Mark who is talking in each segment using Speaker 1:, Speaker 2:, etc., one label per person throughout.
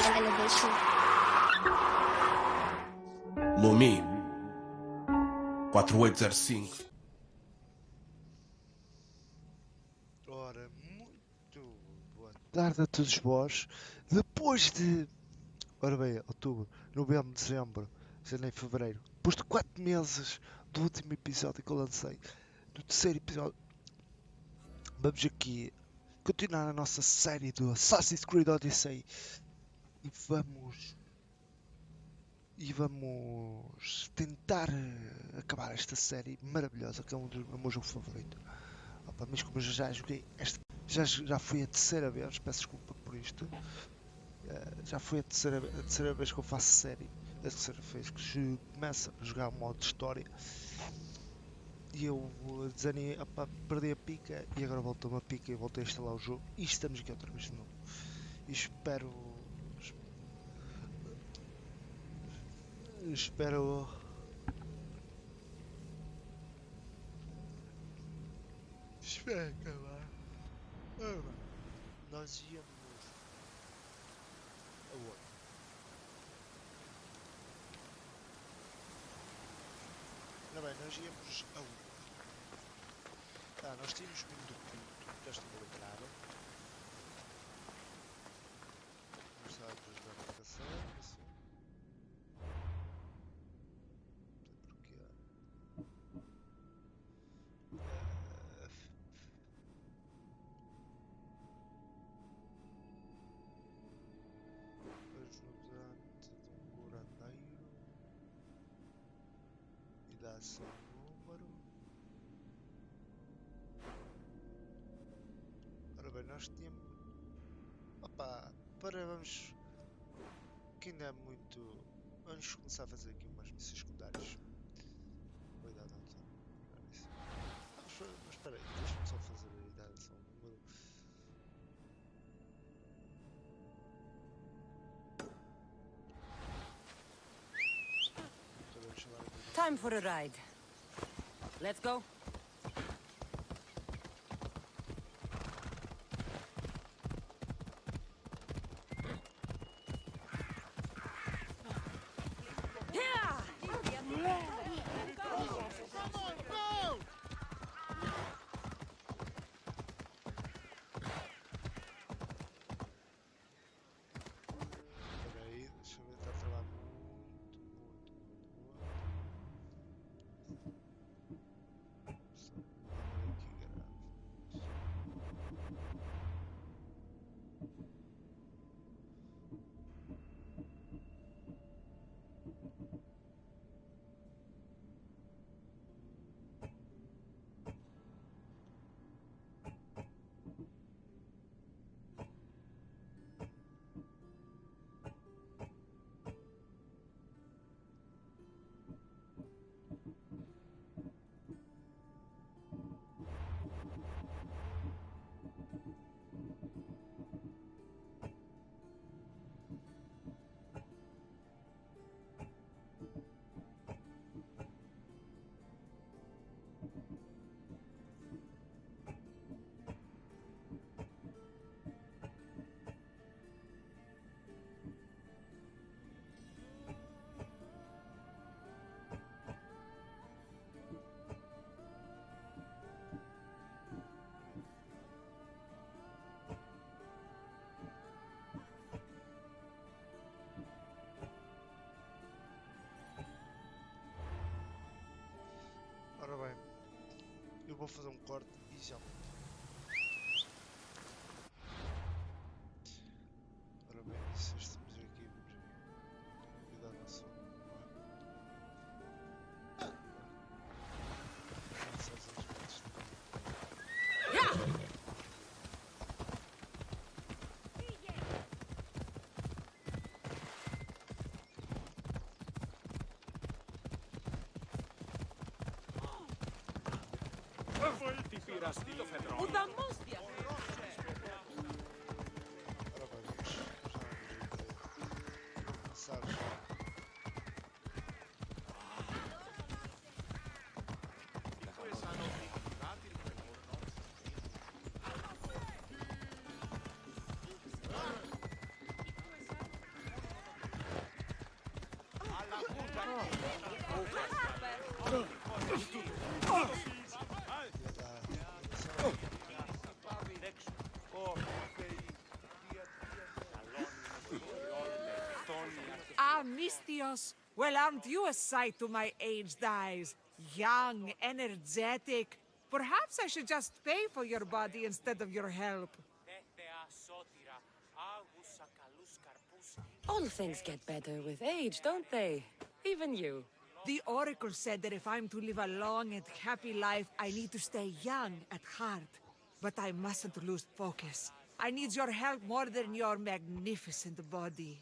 Speaker 1: elevation.
Speaker 2: Lumi 4805.
Speaker 3: Ora, muito boa tarde a todos vós. Depois de, ora bem, outubro, novembro, dezembro, janeiro, fevereiro, depois de 4 meses do último episódio que eu lancei, do terceiro episódio, vamos aqui continuar a nossa série do Assassin's Creed Odyssey e vamos tentar acabar esta série maravilhosa que é um dos meus jogos favoritos. Opa, mas como eu já joguei esta, já foi a terceira vez, peço desculpa por isto. Já foi a terceira vez que eu faço série, a terceira vez que começo a jogar o modo de história e eu desanimei, opa, perdi a pica e agora voltou-me a pica e voltei a instalar o jogo e estamos aqui outra vez de novo. E espero acabar. Nós íamos aonde? Não bem, nós íamos aonde? Nós tínhamos vindo do Pinto, já estou a lembrar. Nós estávamos a jogar na caçada, assim. Não sei porquê. Ajudante de um curandeiro e dá-se um número. Ora bem, nós tínhamos. Opa, vamos. Que ainda é muito. Vamos começar a fazer aqui umas missões secundárias. Cuidado, não está. Mas espera aí, deixa-me só fazer a idade só um número.
Speaker 4: Time for a ride. Let's go.
Speaker 3: Espera aí, deixa eu ver, está a trabalhar muito. Só vou aqui grave. Ora bem, eu vou fazer um corte e já. Ora bem, se estamos aqui, vamos cuidar da nossa.
Speaker 4: Uda mostia.
Speaker 3: Ora bem, vamos já começar já.
Speaker 1: Caragos? Well, aren't you a sight to my aged eyes? Young, energetic. Perhaps I should just pay for your body instead of your help.
Speaker 4: All things get better with age, don't they? Even you.
Speaker 1: The Oracle said that if I'm to live a long and happy life, I need to stay young at heart. But I mustn't lose focus. I need your help more than your magnificent body.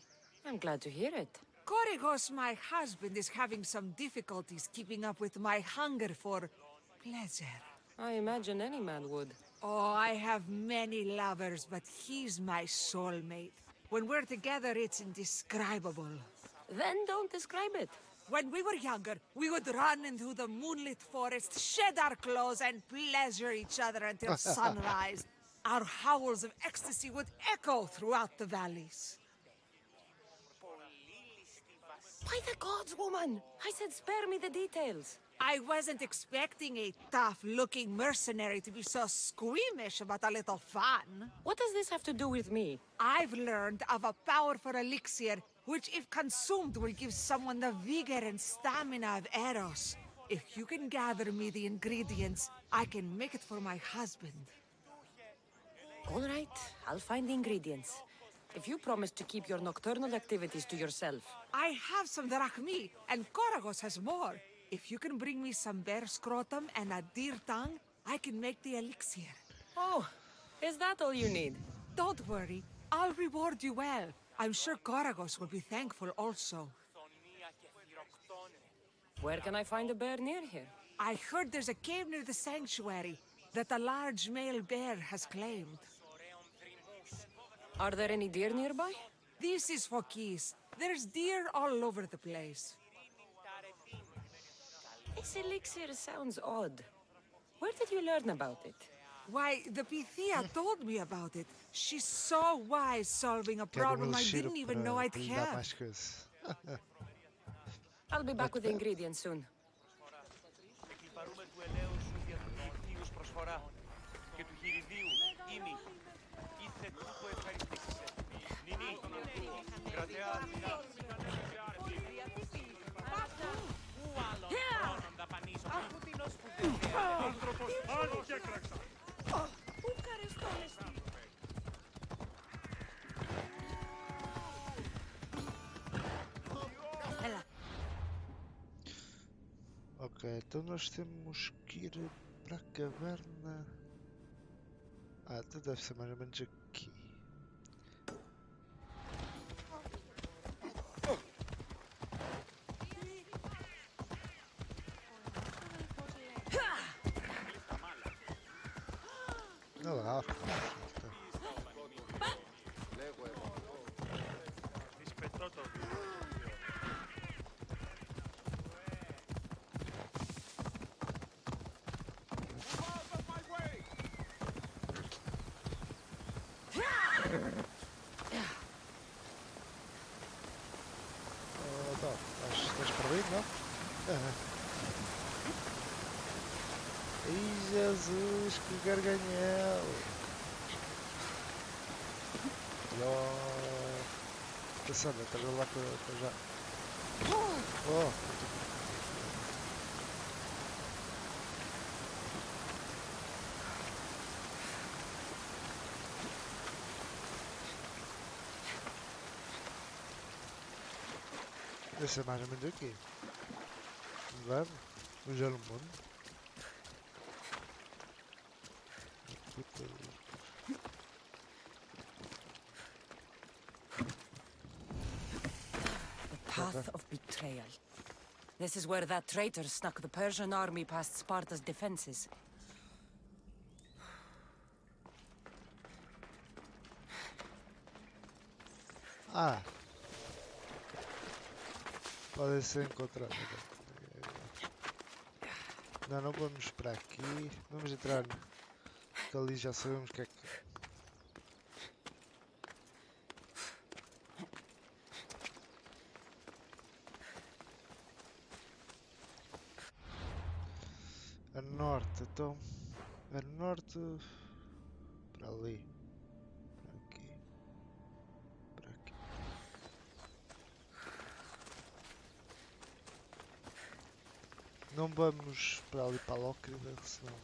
Speaker 4: I'm glad to hear it.
Speaker 1: Korigos, my husband, is having some difficulties keeping up with my hunger for pleasure.
Speaker 4: I imagine any man would.
Speaker 1: Oh, I have many lovers, but he's my soulmate. When we're together, it's indescribable.
Speaker 4: Then don't describe it.
Speaker 1: When we were younger, we would run into the moonlit forest, shed our clothes, and pleasure each other until sunrise. Our howls of ecstasy would echo throughout the valleys.
Speaker 4: By the gods, woman! I said spare me the details.
Speaker 1: I wasn't expecting a tough-looking mercenary to be so squeamish about a little fun.
Speaker 4: What does this have to do with me?
Speaker 1: I've learned of a powerful elixir, which if consumed will give someone the vigor and stamina of Eros. If you can gather me the ingredients, I can make it for my husband.
Speaker 4: All right, I'll find the ingredients. If you promise to keep your nocturnal activities to yourself.
Speaker 1: I have some drachmi, and Koragos has more. If you can bring me some bear scrotum and a deer tongue, I can make the elixir.
Speaker 4: Oh, is that all you need?
Speaker 1: Don't worry, I'll reward you well. I'm sure Koragos will be thankful also.
Speaker 4: Where can I find a bear near here?
Speaker 1: I heard there's a cave near the sanctuary that a large male bear has claimed.
Speaker 4: Are there any deer nearby?
Speaker 1: This is Fokis. There's deer all over the place.
Speaker 4: This elixir sounds odd. Where did you learn about it?
Speaker 1: Why, the Pythia told me about it. She's so wise solving a problem I didn't even know I'd have.
Speaker 4: I'll be back with the ingredients soon.
Speaker 3: Ok, então nós temos que ir para a caverna. Ah, então deve ser mais ou menos aqui. Olha lá, estás perdido, não? Ai, Jesus, que garganhel! Pensando, estás lá para já. Oh! Deve ser mais ou menos aqui. Vamos? No gelo mundo.
Speaker 4: Path of Betrayal. This is where that traitor snuck the Persian army past Sparta's defenses.
Speaker 3: Ah! Podem ser encontrados. Não, não vamos para aqui. Vamos entrar. Que ali já sabemos o que é que. A norte, então. A norte. Para ali. Para aqui. Para aqui. Não vamos para ali para a Lócrida, senão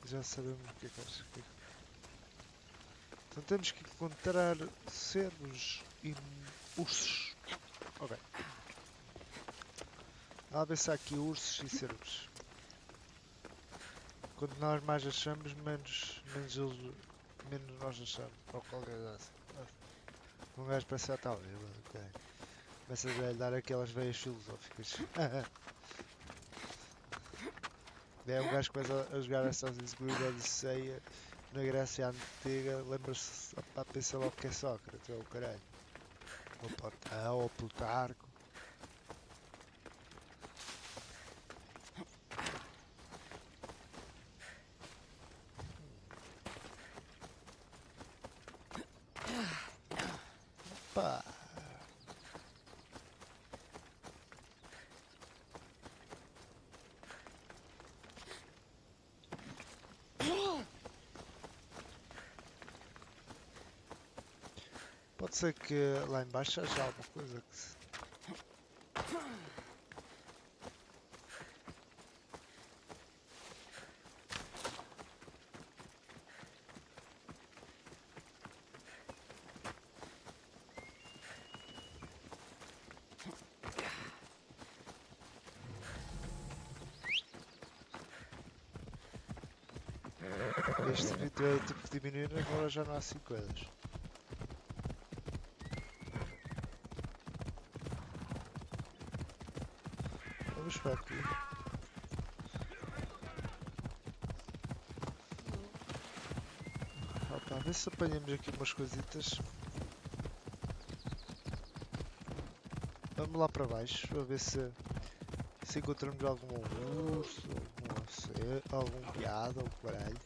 Speaker 3: já sabemos o que é que acho. Então temos que encontrar cervos e ursos. Ok. Vamos ver se há aqui ursos e cervos. Quanto nós mais achamos, menos nós achamos. Ou qualquer coisa assim. Um gajo parece que já está bêbado, ok. Começa a dar aquelas veias filosóficas. É um gajo que começa a jogar Assassin's Creed Odisseia na Grécia antiga, lembra-se, a pensar logo que é Sócrates, é o caralho. Ou Platão, ou Plutarco. Pá. Pode ser que lá embaixo haja alguma coisa que se... Este vídeo é tipo diminuir, agora já não há assim coisas. Vamos para aqui. Opa, a ver se apanhamos aqui umas coisitas. Vamos lá para baixo, a ver se encontramos algum urso, algum veado ou caralho.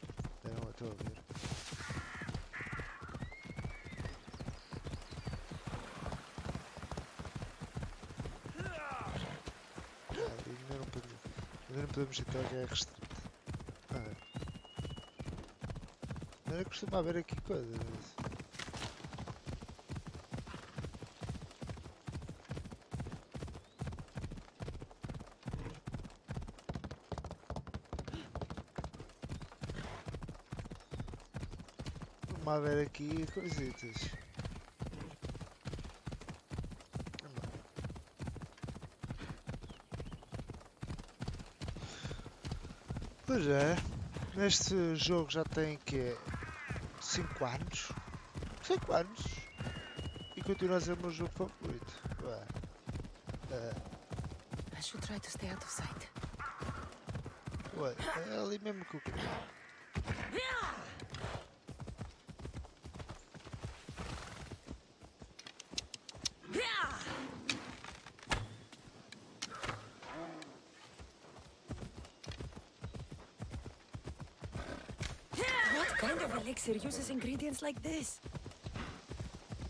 Speaker 3: Não, estou a ver. Ainda não podemos entrar, que é restrito. Ainda costuma haver aqui coisas. Vamos ver aqui coisitas. Pois é, neste jogo já tem que 5 anos. 5 anos. E continua a ser o meu jogo favorito.
Speaker 4: I should try to stay out of sight.
Speaker 3: Ué, é ali mesmo que eu queria.
Speaker 4: What kind of elixir uses ingredients like this?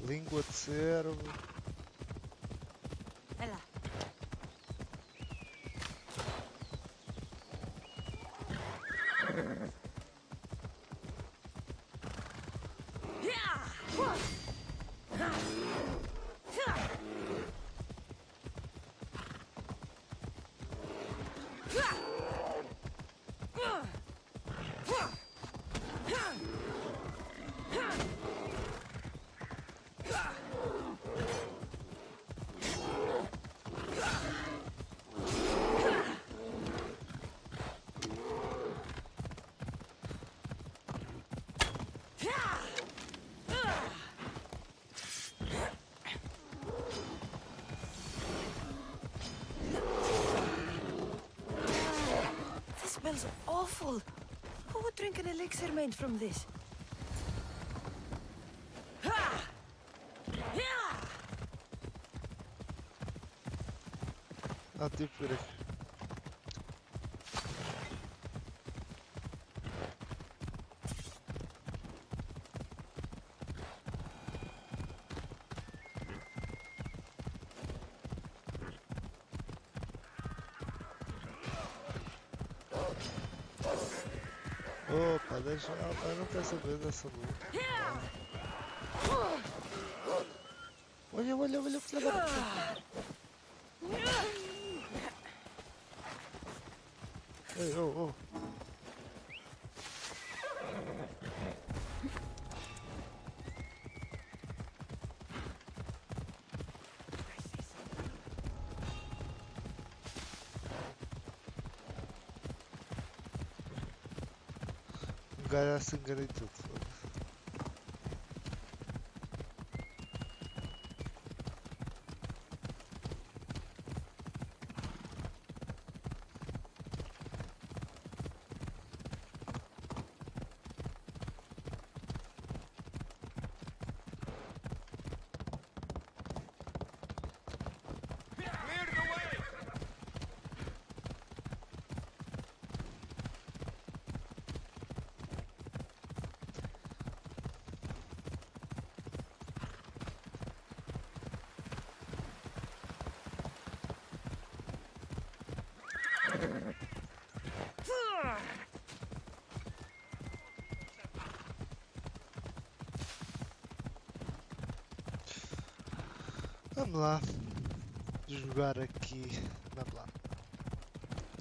Speaker 3: Língua de cervo.
Speaker 4: Ella. This smells awful. Who would drink an elixir made from this?
Speaker 3: Não tive por aqui. Opa, deixa. Eu não quero saber dessa luta. Olha, filha da puta. Ei, oh, oh. Um gajo assim enganei tudo. Vamos lá jogar aqui. Vamos lá.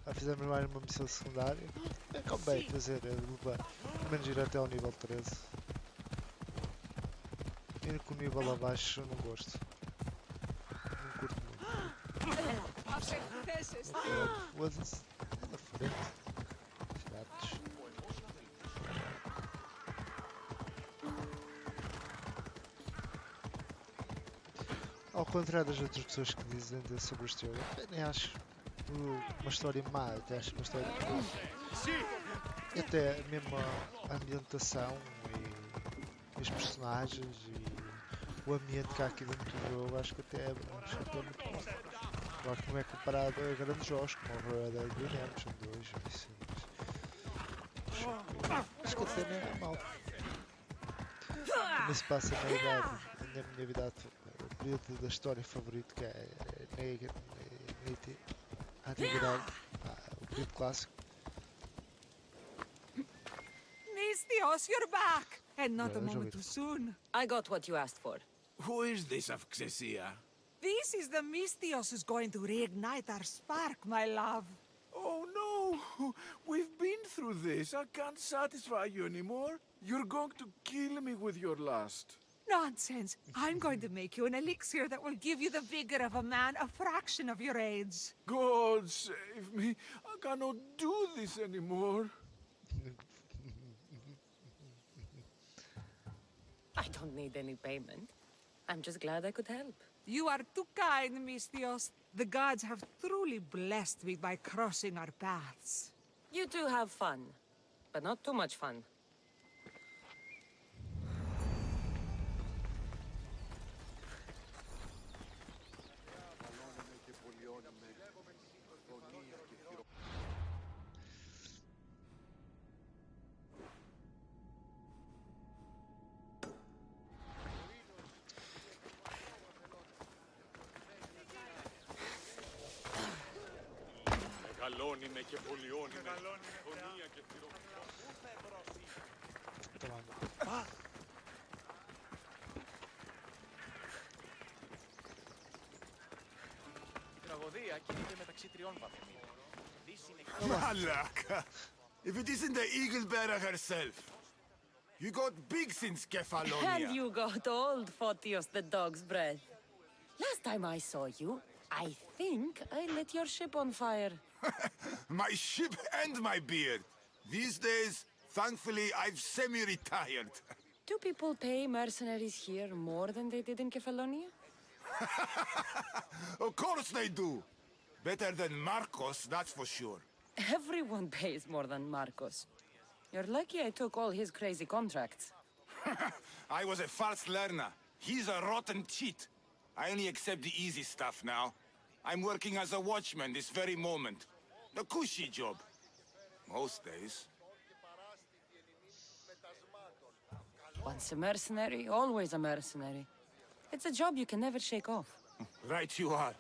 Speaker 3: Já fizemos mais uma missão secundária. É como bem fazer, pelo menos ir até ao nível 13. Ir com o nível abaixo eu não gosto. Não curto muito. Foda-se. Na frente. Chatos. Ao contrário das outras pessoas que dizem sobre este jogo, eu nem acho uma história má, até acho uma história boa. E até mesmo a ambientação e os personagens e o ambiente que há aqui dentro do jogo, acho que até é muito bom. Claro que não é comparado a grandes jogos como o Red Dead Redemption 2 e assim, mas acho que até não é mal. Também se passa na minha vida, o período da história favorito, que é a antiguidade, o período clássico.
Speaker 1: Mistios, you're back! And not a
Speaker 3: Yeah,
Speaker 1: moment too soon.
Speaker 4: I got what you asked for.
Speaker 5: Who is this of Xesia?
Speaker 1: This is the Mistios who's going to reignite our spark, my love.
Speaker 5: Oh no! We've been through this. I can't satisfy you anymore. You're going to kill me with your lust.
Speaker 1: Nonsense. I'm going to make you an elixir that will give you the vigor of a man a fraction of your age.
Speaker 5: God save me. I cannot do this anymore.
Speaker 4: I don't need any payment. I'm just glad I could help.
Speaker 1: You are too kind, Mistios. The gods have truly blessed me by crossing our paths.
Speaker 4: You two have fun, but not too much fun.
Speaker 6: Μεγαλώνει και πολιώνει. Φωνία και
Speaker 7: Τραγωδία κινείται μεταξύ τριών βαθμίδων.
Speaker 5: Malaka! If it isn't the eagle bearer herself. You got big since Kefalonia.
Speaker 4: And you got old, Photios the dog's breath. Last time I saw you, I think I lit your ship on fire.
Speaker 5: My ship and my beard. These days, thankfully, I've semi-retired.
Speaker 4: Do people pay mercenaries here more than they did in Kefalonia?
Speaker 5: Of course they do. Better than Marcos, that's for sure.
Speaker 4: Everyone pays more than Marcos. You're lucky I took all his crazy contracts.
Speaker 5: I was a fast learner. He's a rotten cheat. I only accept the easy stuff now. I'm working as a watchman this very moment. The cushy job. Most days.
Speaker 4: Once a mercenary, always a mercenary. It's a job you can never shake off.
Speaker 5: Right you are.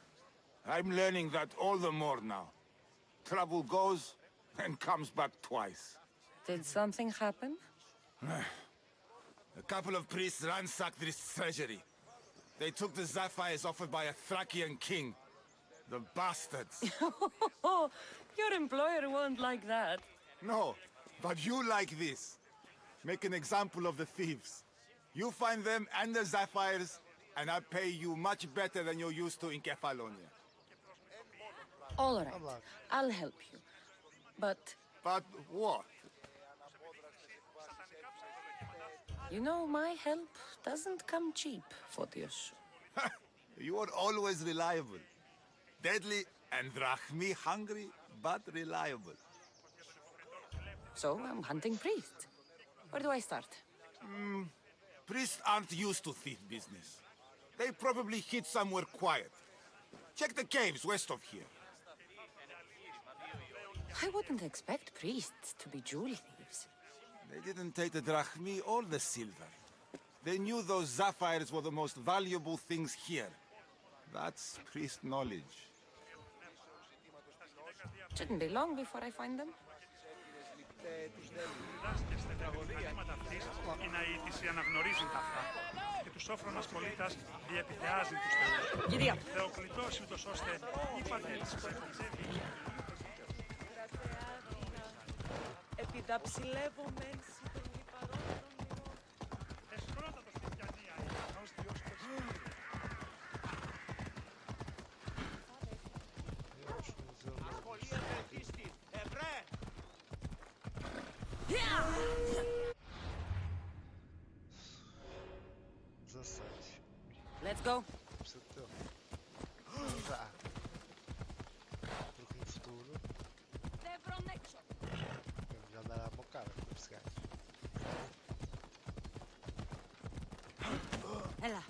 Speaker 5: I'm learning that all the more now. Trouble goes and comes back twice.
Speaker 4: Did something happen?
Speaker 5: A couple of priests ransacked this treasury. They took the sapphires offered by a Thracian king. The bastards.
Speaker 4: Oh, your employer won't like that.
Speaker 5: No, but you like this. Make an example of the thieves. You find them and the sapphires, and I pay you much better than you're used to in Kefalonia.
Speaker 4: All right, I'll help you. But,
Speaker 5: But what?
Speaker 4: you know, my help doesn't come cheap, Photios.
Speaker 5: You are always reliable. Deadly and drachmi hungry, but reliable.
Speaker 4: So, I'm hunting priests. Where do I start?
Speaker 5: Priests aren't used to thief business. They probably hid somewhere quiet. Check the caves west of here.
Speaker 4: I wouldn't expect priests to be jewel thieves.
Speaker 5: They didn't take the drachmi or the silver. They knew those sapphires were the most valuable things here. That's priest knowledge.
Speaker 4: Shouldn't be long before I find them.
Speaker 8: Οι ναοί της αναγνωρίζουν τα αυτά και τους όφρονας πολίτας διεπιθεάζουν τους θεούς.
Speaker 4: Κυρία.
Speaker 8: Θεοκλητός ούτως ώστε η πατέληση που εκτιζεύει.
Speaker 9: Επί τα ψηλεύομεν συντονή παρόν των μηνών.
Speaker 8: Εσχρότατος χριστιανία, ως Διός Χριστός.
Speaker 7: Ασχολία με πίστη. Ευρέ!
Speaker 4: Let's go.
Speaker 3: Vá. Porque no futuro vamos andar à bocada com esse gajo.
Speaker 4: Έλα.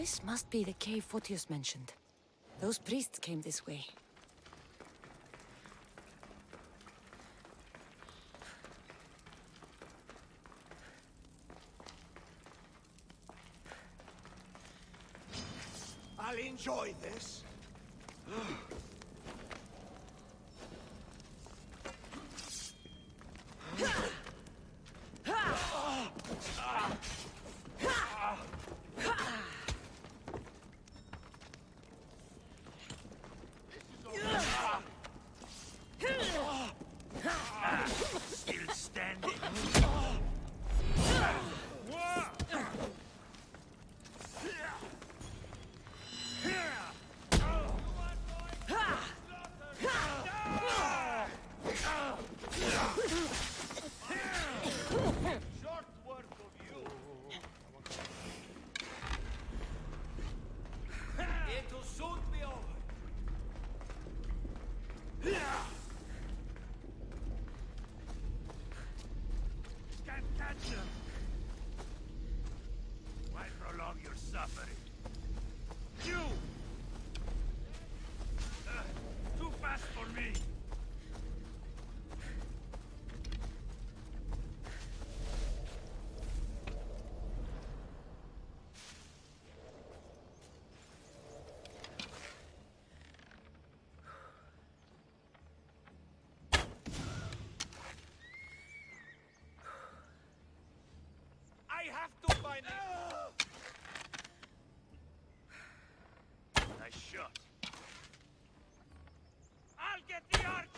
Speaker 4: This must be the cave Photios mentioned. Those priests came this way.
Speaker 7: I'll enjoy this.
Speaker 8: Still standing.
Speaker 7: Short work of you. It'll soon be over.
Speaker 8: Can't catch them. Why prolong your suffering? You! Too fast for me.
Speaker 7: I have to find it.
Speaker 8: Nice shot. I'll get the arch!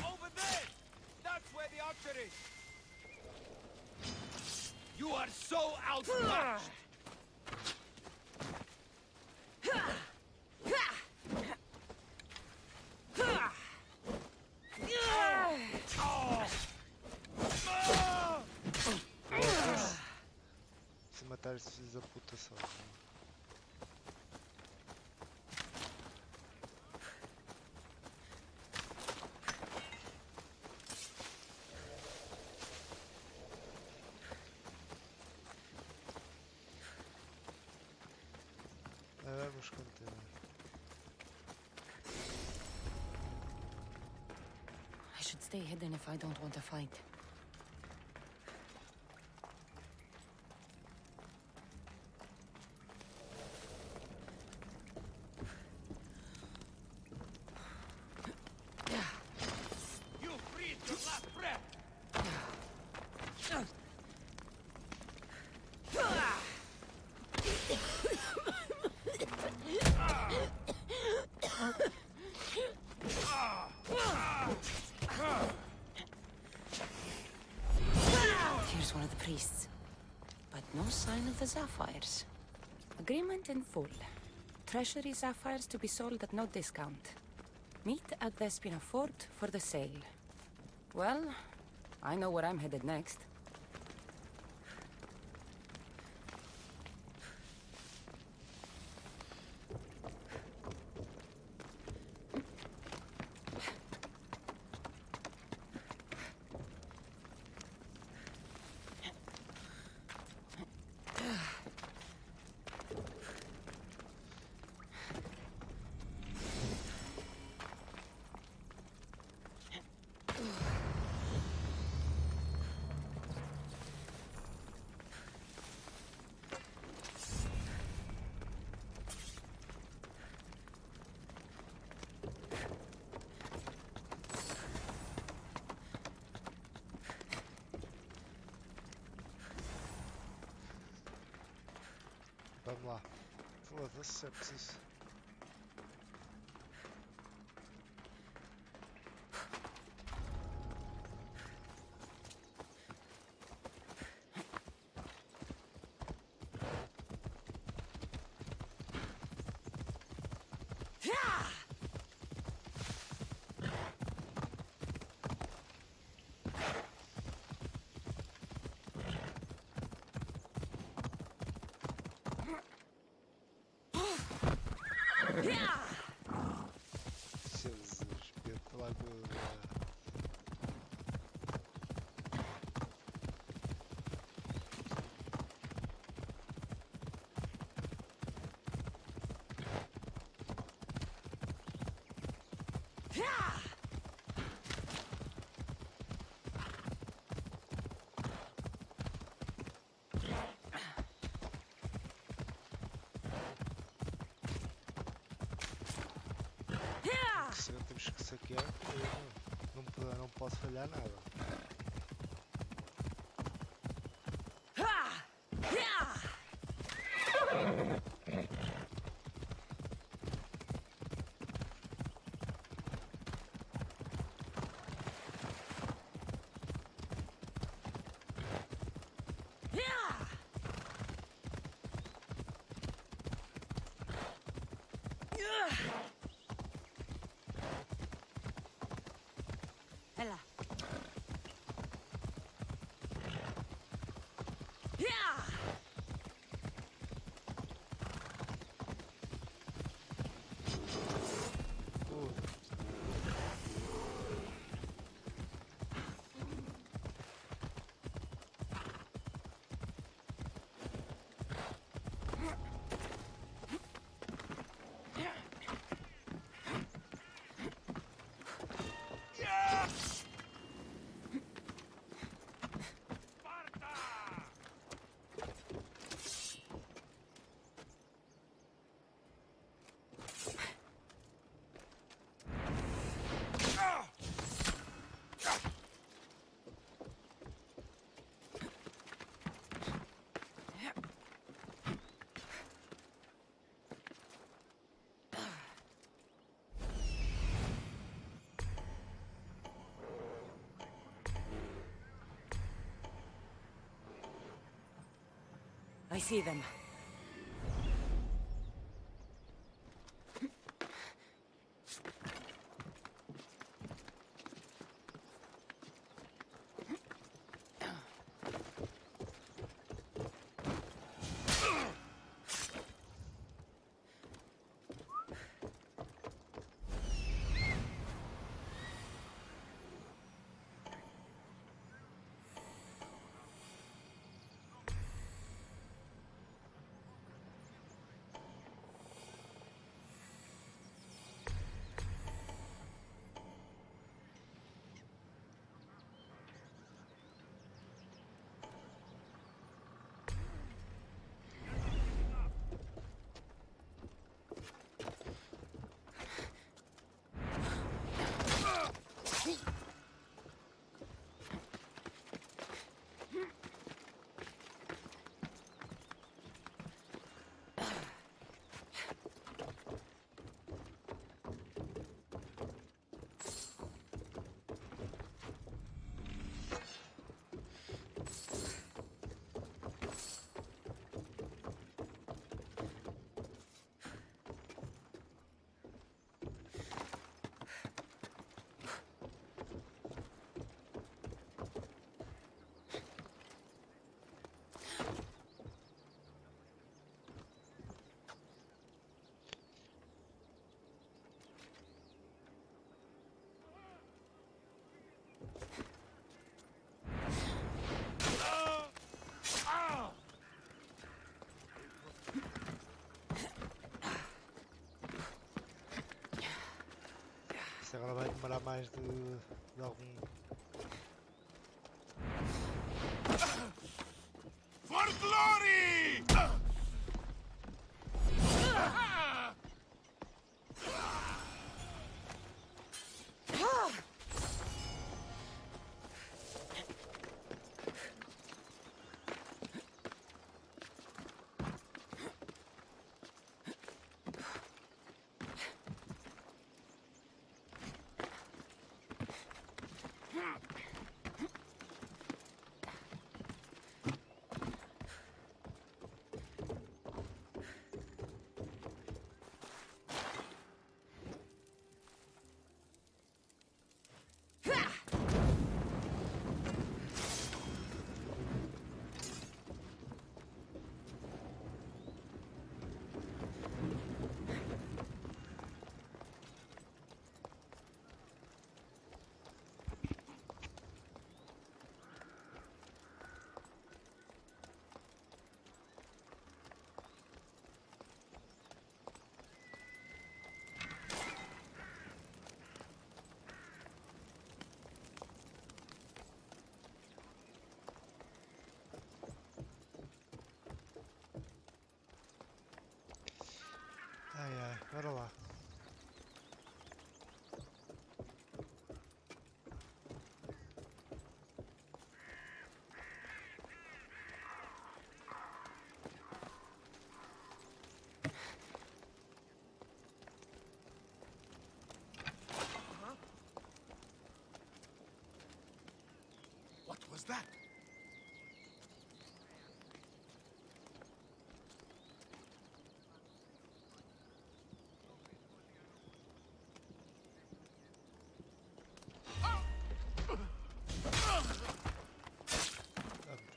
Speaker 7: Over there. That's where the archer is. You are so outmatched.
Speaker 3: Se matar esses filhos da puta só. Vamos continuar.
Speaker 4: should stay hidden if I don't want to fight.
Speaker 7: You breathe your last breath!
Speaker 4: Here's one of the priests. But no sign of the sapphires. Agreement in full. Treasury sapphires to be sold at no discount. Meet at Vespina Fort for the sale. Well, I know where I'm headed next.
Speaker 3: Vamos lá. Foda-se, é preciso. Jesus, pela agulha. Temos que saquear, não posso falhar nada.
Speaker 1: Ella.
Speaker 4: I see them.
Speaker 3: Isso agora vai demorar mais de algum.
Speaker 5: For glory!
Speaker 3: Ai ai, bora lá.
Speaker 5: What was that?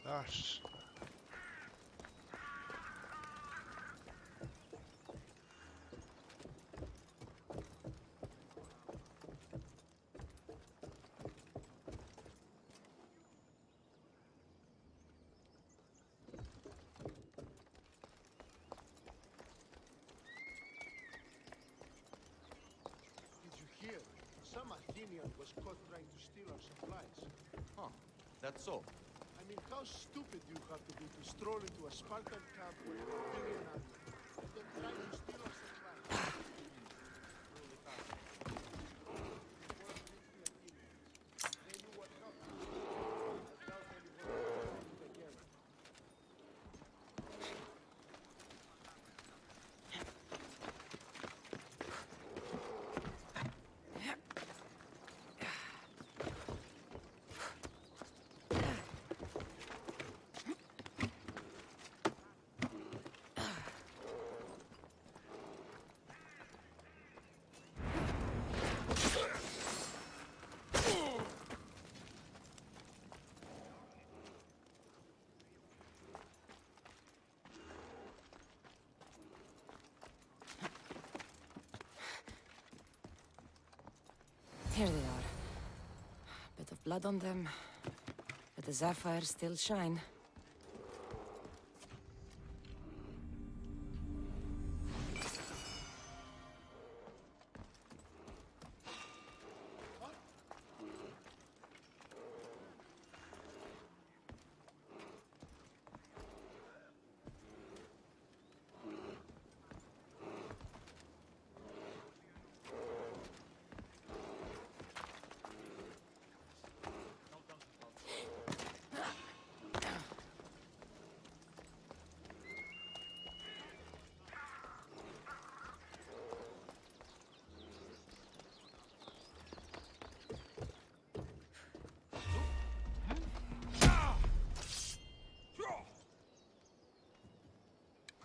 Speaker 3: Gosh.
Speaker 6: Did you hear? Some Athenian was caught trying to steal our supplies.
Speaker 7: Huh, that's so.
Speaker 6: I mean, how stupid do you have to be to stroll into a Spartan camp with an Athenian army and then try to steal our supplies? Really hard. Before we reached the Athenians, they knew what happened. I doubt anyone would do it again.
Speaker 4: Here they are. Bit of blood on them, but the sapphires still shine.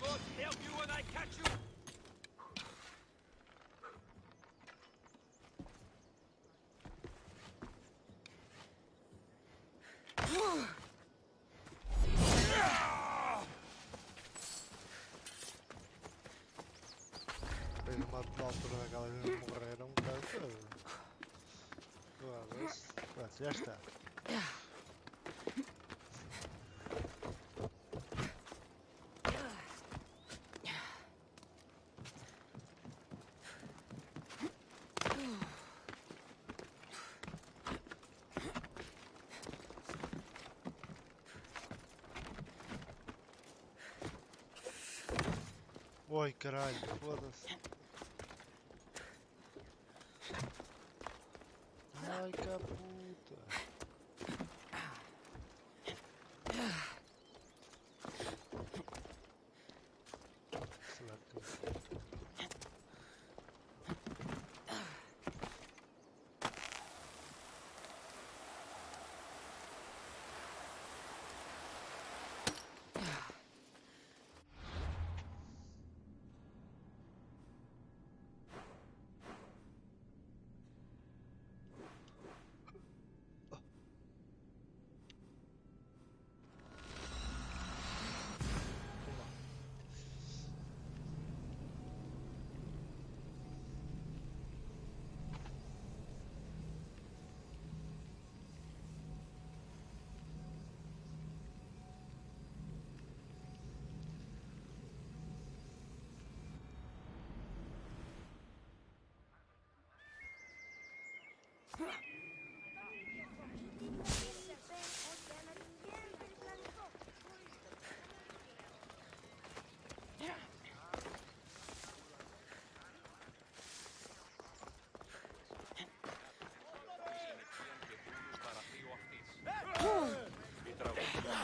Speaker 7: God help you when I catch you!
Speaker 3: Tem uma altura naquela vez morreram um bocado. Vamos ver. Pronto, já está. Oi, caralho, foda-se. Ai, caputa. Será que...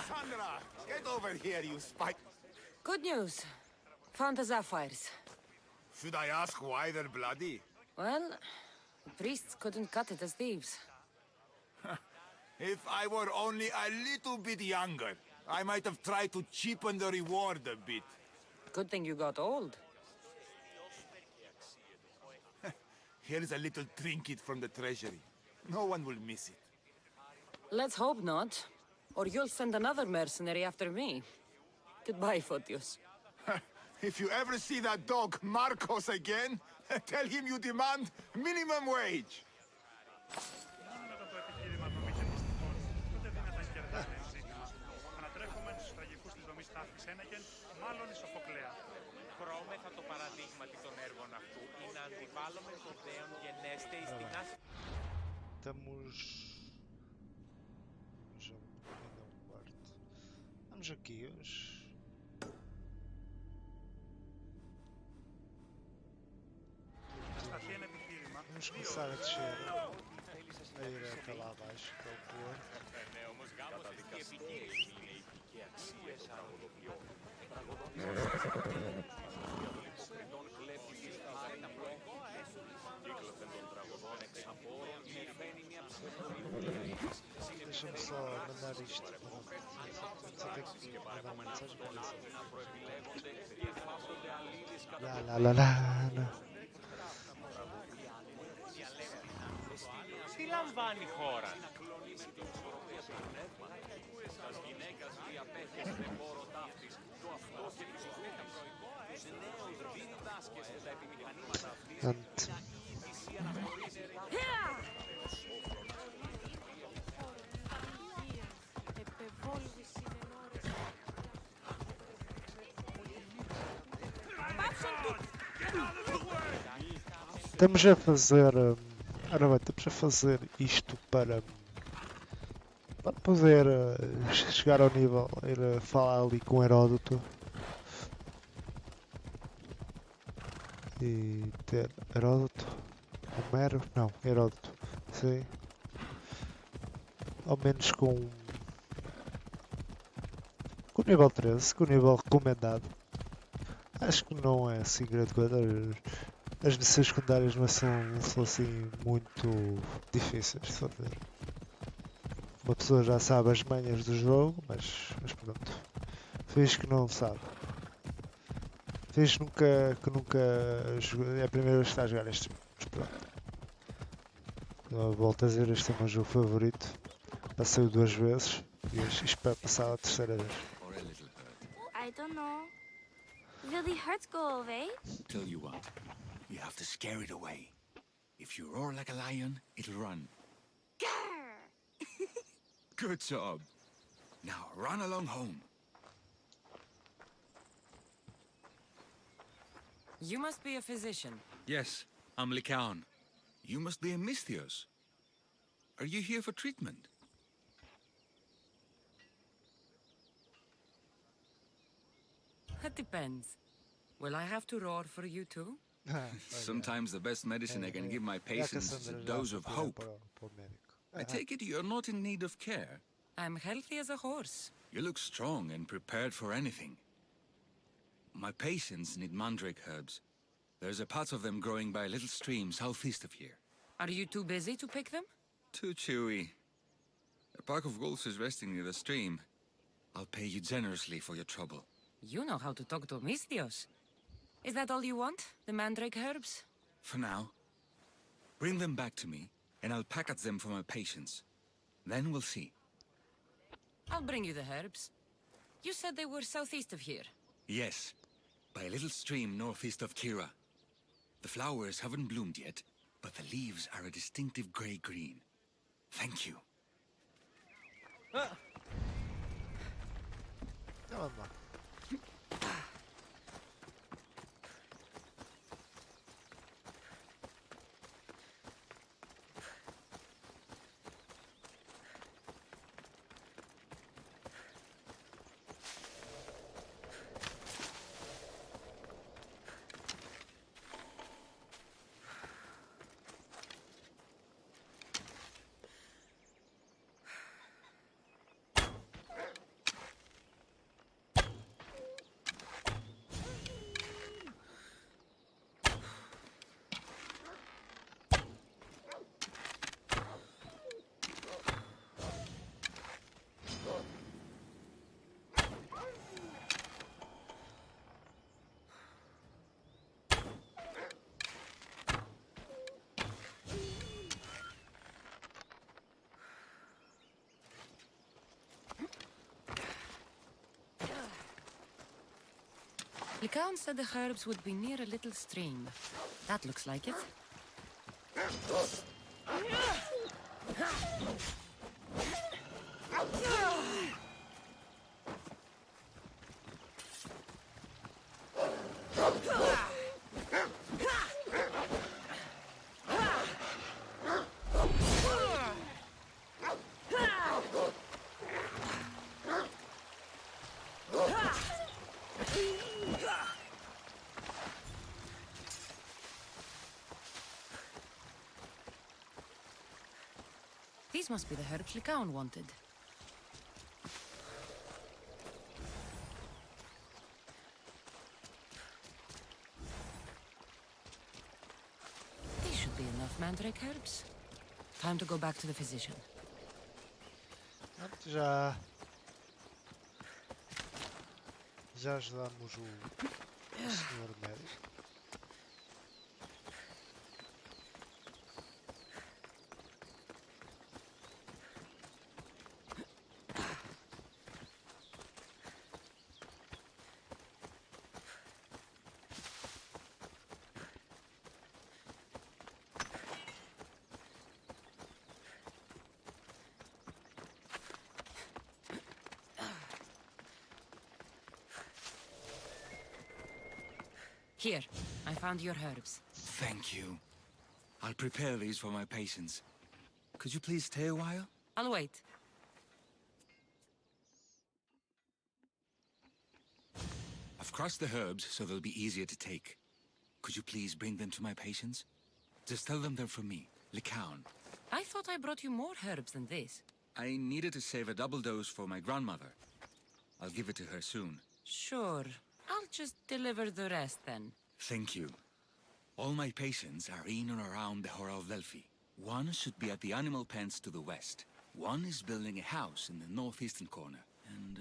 Speaker 5: Sandra, get over here, you spite.
Speaker 4: Good news. Found the sapphires.
Speaker 5: Should I ask why they're bloody?
Speaker 4: Well, the priests couldn't cut it as thieves.
Speaker 5: If I were only a little bit younger, I might have tried to cheapen the reward a bit.
Speaker 4: Good thing you got old.
Speaker 5: Here's a little trinket from the treasury. No one will miss it.
Speaker 4: Let's hope not. Or you'll send another mercenary after me. Goodbye, Photios.
Speaker 5: If you ever see that dog Marcos again, tell him you demand minimum wage.
Speaker 8: Μετά το επιχείρημα δομή και μυστικών, ούτε δυνατά κερδάνε ένα ζήτημα. Ανατρέφομεν στους τραγικούς της δομής τάφης Ένεγεν, μάλλον η Σοφοκλέα.
Speaker 7: Χρώμεθα το παραδείγματι των έργων αυτού ή να αντιβάλλουμε το δέον γενέστε εις την άση.
Speaker 3: Estamos... Já ainda um quarto. Vamos aqui hoje.
Speaker 8: Σταθεί ένα επιχείρημα.
Speaker 3: Vamos começar a descer. A ir até lá abaixo, que é o porto.
Speaker 7: Ναι, όμως γάμος εστί επικίνδυνη είναι η και αξίες τραγουδοποιών. Τον κλέπει της τα προηγό κύκλωθεν των τραγουδών εξ απόρων και φαίνει μια ψευδορυβολία.
Speaker 3: Deixa-me só mandar isto. Só tenho que mandar uma mensagem para isso.
Speaker 7: Να προεπιλέγονται και φάσκονται αλλήλεις κατά
Speaker 3: Lá, lá, lá, lá.
Speaker 7: τι λαμβάνει η χώρα. Τας γυναίκας διαπέχες δεν μπορώ ταύτης. Το αυτό και τη ζωή τα προηγώ. Τους νέους διδάσκεσαι τα επιμηχανήματα αυτής.
Speaker 3: Portanto, estamos a fazer. Ora bem, estamos a fazer isto para poder chegar ao nível, ir falar ali com Heródoto e ter Heródoto, Homero, não, Heródoto, sim, ao menos com o nível 13, com o nível recomendado. Acho que não é assim grande coisa. As missões secundárias não são assim muito difíceis de fazer. Uma pessoa já sabe as manhas do jogo, mas pronto. Fiz que não sabe. Fiz que nunca joguei. É a primeira vez que está a jogar este jogo, mas pronto. Eu volto a dizer, este é o meu jogo favorito. Passei-o 2 vezes e espero passar a terceira vez.
Speaker 10: I don't know. Will the hurts go away?
Speaker 11: Tell you what, you have to scare it away. If you roar like a lion, it'll run.
Speaker 10: Grrr!
Speaker 11: Good job. Now run along home.
Speaker 4: You must be a physician.
Speaker 11: Yes, I'm Lycaon. You must be a Misthios. Are you here for treatment?
Speaker 4: That depends. Will I have to roar for you too?
Speaker 11: Sometimes the best medicine I can give my
Speaker 3: É a
Speaker 11: patients is a
Speaker 3: Cassandra já
Speaker 11: dose
Speaker 3: foi
Speaker 11: of
Speaker 3: para,
Speaker 11: hope.
Speaker 3: para o médico.
Speaker 11: I take it you're not in need of care.
Speaker 4: I'm healthy as a horse.
Speaker 11: You look strong and prepared for anything. My patients need mandrake herbs. There's a patch of them growing by a little stream southeast of here.
Speaker 4: Are you too busy to pick them?
Speaker 11: Too chewy. A pack of wolves is resting near the stream. I'll pay you generously for your trouble.
Speaker 4: You know how to talk to Misthios. Is that all you want? The mandrake herbs?
Speaker 11: For now. Bring them back to me, and I'll package them for my patients. Then we'll see.
Speaker 4: I'll bring you the herbs. You said they were southeast of here.
Speaker 11: Yes, by a little stream northeast of Kira. The flowers haven't bloomed yet, but the leaves are a distinctive gray-green. Thank you.
Speaker 3: Então vamos lá.
Speaker 4: Lycaon said the herbs would be near a little stream. That looks like it. These must be the herbs Lycaon wanted. These should be enough mandrake herbs. Time to go back to the physician.
Speaker 3: Pronto, já ajudamos o senhor médico.
Speaker 4: Here, I found your herbs.
Speaker 11: Thank you. I'll prepare these for my patients. Could you please stay a while?
Speaker 4: I'll wait.
Speaker 11: I've crushed the herbs so they'll be easier to take. Could you please bring them to my patients? Just tell them they're from me, Lycaon.
Speaker 4: I thought I brought you more herbs than this.
Speaker 11: I needed to save a double dose for my grandmother. I'll give it to her soon.
Speaker 4: Sure. I'll just deliver the rest then.
Speaker 11: Thank you. All my patients are in and around the Hora of Delphi. One should be at the animal pens to the west. One is building a house in the northeastern corner. And,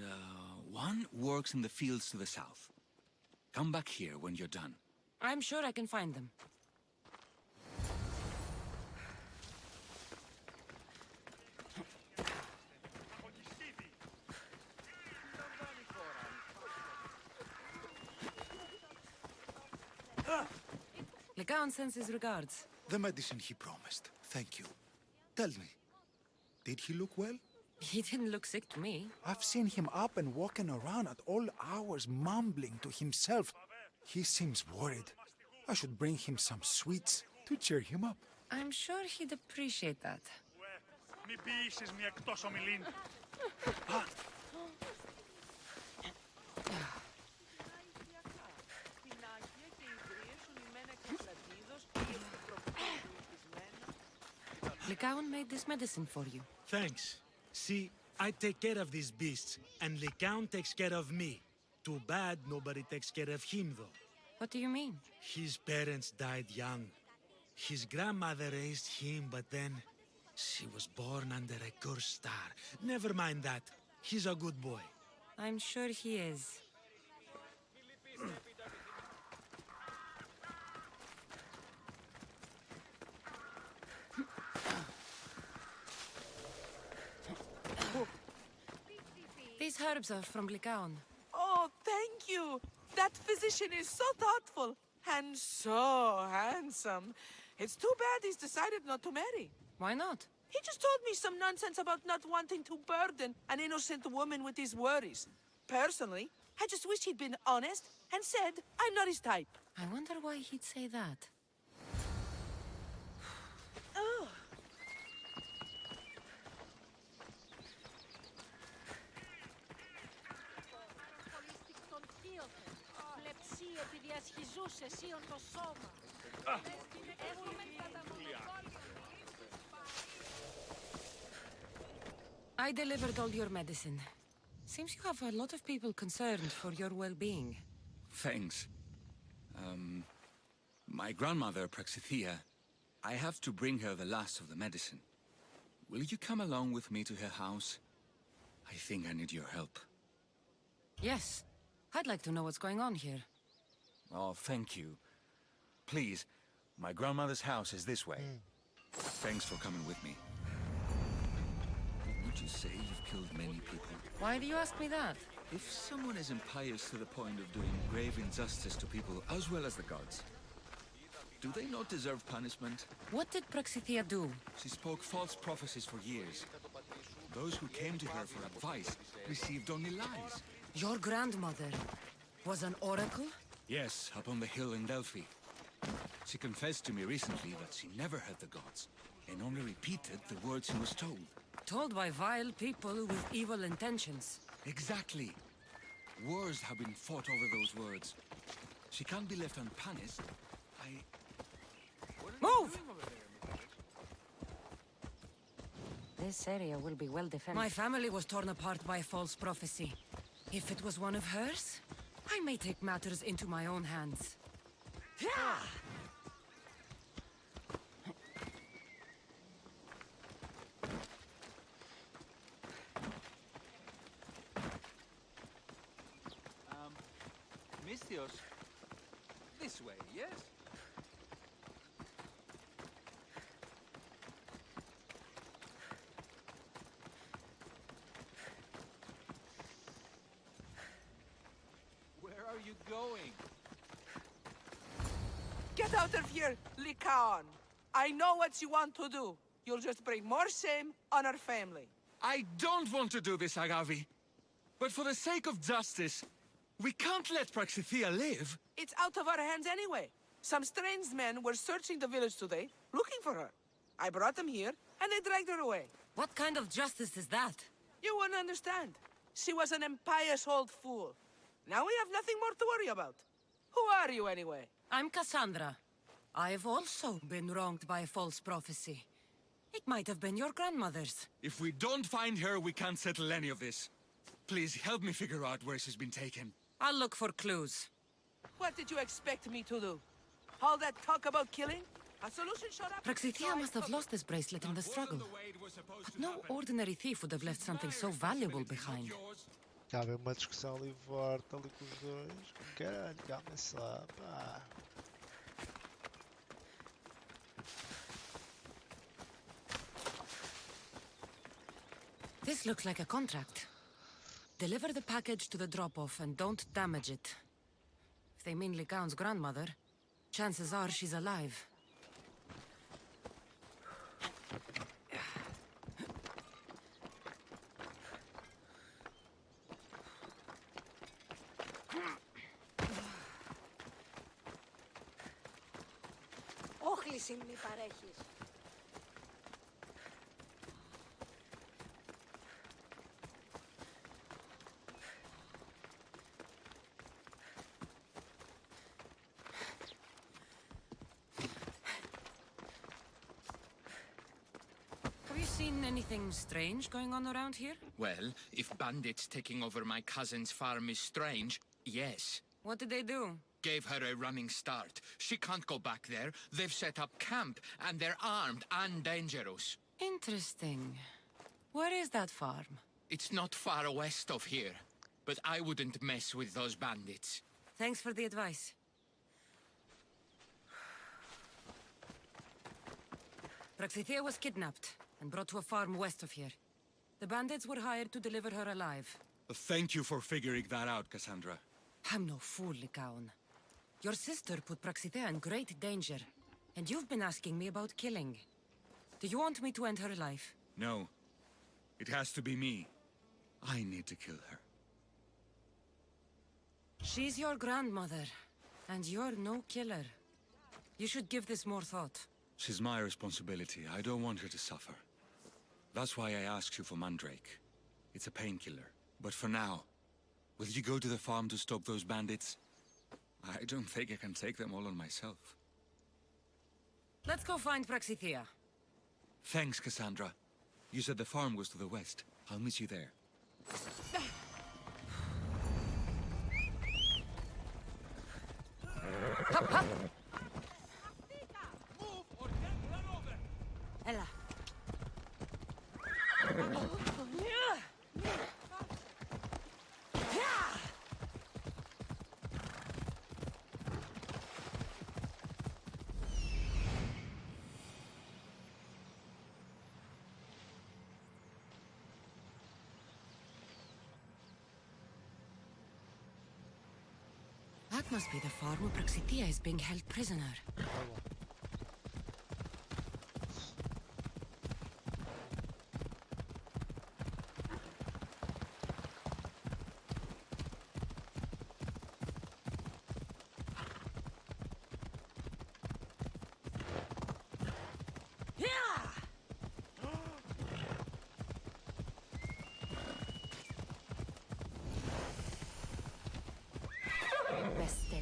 Speaker 11: one works in the fields to the south. Come back here when you're done.
Speaker 4: I'm sure I can find them. Lycaon sends his regards.
Speaker 12: The medicine he promised. Thank you. Tell me, did he look well?
Speaker 4: He didn't look sick to me.
Speaker 12: I've seen him up and walking around at all hours, mumbling to himself. He seems worried. I should bring him some sweets to cheer him up.
Speaker 4: I'm sure he'd appreciate that.
Speaker 8: Μην πείσεις μια εκτός ομιλήν.
Speaker 4: Lycaon made this medicine for you.
Speaker 13: Thanks. See, I take care of these beasts, and Lycaon takes care of me. Too bad nobody takes care of him, though.
Speaker 4: What do you mean?
Speaker 13: His parents died young. His grandmother raised him, but then she was born under a cursed star. Never mind that. He's a good boy.
Speaker 4: I'm sure he is. These herbs are from Lycaon.
Speaker 9: Oh, thank you. That physician is so thoughtful and so handsome. It's too bad he's decided not to marry.
Speaker 4: Why not?
Speaker 9: He just told me some nonsense about not wanting to burden an innocent woman with his worries. Personally, I just wish he'd been honest and said, I'm not his type.
Speaker 4: I wonder why he'd say that.
Speaker 9: Oh.
Speaker 4: I delivered all your medicine. Seems you have a lot of people concerned for your well-being.
Speaker 11: Thanks. My grandmother, Praxithea, I have to bring her the last of the medicine. Will you come along with me to her house? I think I need your help.
Speaker 4: Yes. I'd like to know what's going on here.
Speaker 11: Oh, thank you. Please, my grandmother's house is this way. Thanks for coming with me. Would you say you've killed many people?
Speaker 4: Why do you ask me that?
Speaker 11: If someone is impious to the point of doing grave injustice to people as well as the gods, do they not deserve punishment?
Speaker 4: What did Praxithea do?
Speaker 11: She spoke false prophecies for years. Those who came to her for advice received only lies.
Speaker 4: Your grandmother was an oracle?
Speaker 11: Yes, up on the hill in Delphi. She confessed to me recently that she never heard the gods, and only repeated the words she was told.
Speaker 4: Told by vile people with evil intentions.
Speaker 11: Exactly. Wars have been fought over those words. She can't be left unpunished.
Speaker 4: Move! This area will be well defended. My family was torn apart by false prophecy. If it was one of hers, I may take matters into my own hands.
Speaker 7: Misthios, this way, yes? Where are you going?
Speaker 9: Get out of here, Lycaon. I know what you want to do. You'll just bring more shame on our family.
Speaker 11: I don't want to do this, Agavi. But for the sake of justice, we can't let Praxithea live.
Speaker 9: It's out of our hands anyway. Some strange men were searching the village today, looking for her. I brought them here, and they dragged her away.
Speaker 4: What kind of justice is that?
Speaker 9: You wouldn't understand. She was an impious old fool. Now we have nothing more to worry about. Who are you, anyway?
Speaker 4: I'm Cassandra. I've also been wronged by false prophecy. It might have been your grandmother's.
Speaker 11: If we don't find her, we can't settle any of this. Please, help me figure out where she's been taken.
Speaker 4: I'll look for clues.
Speaker 9: What did you expect me to do? All that talk about killing? A solution showed up.
Speaker 4: Praxithea must have lost this bracelet in the struggle. But no ordinary thief would have left something so valuable behind.
Speaker 3: Já havia uma discussão ali forte ali com os dois. Caralho, calma-se lá, pá.
Speaker 4: This looks like a contract. Deliver the package to the drop-off and don't damage it. If they mean Lycaon's grandmother, chances are she's alive.
Speaker 14: Έκπληση μη παρέχεις.
Speaker 4: Have you seen anything strange going on around here?
Speaker 15: Well, if bandits taking over my cousin's farm is strange, yes.
Speaker 4: What did they do?
Speaker 15: Gave her a running start. She can't go back there. They've set up camp, and they're armed and dangerous.
Speaker 4: Interesting. Where is that farm?
Speaker 15: It's not far west of here, but I wouldn't mess with those bandits.
Speaker 4: Thanks for the advice. Praxithea was kidnapped and brought to a farm west of here. The bandits were hired to deliver her alive.
Speaker 11: Thank you for figuring that out, Cassandra.
Speaker 4: I'm no fool, Lycaon. Your sister put Praxithea in great danger, and you've been asking me about killing. Do you want me to end her life?
Speaker 11: No. It has to be me. I need to kill her.
Speaker 4: She's your grandmother, and you're no killer. You should give this more thought.
Speaker 11: She's my responsibility. I don't want her to suffer. That's why I asked you for Mandrake. It's a painkiller. But for now, will you go to the farm to stop those bandits? I don't think I can take them all on myself.
Speaker 4: Let's go find Praxithea.
Speaker 11: Thanks, Cassandra. You said the farm was to the west. I'll meet you there.
Speaker 4: Hop, hop! Ella. That must be the farm where Praxithea is being held prisoner. Beste.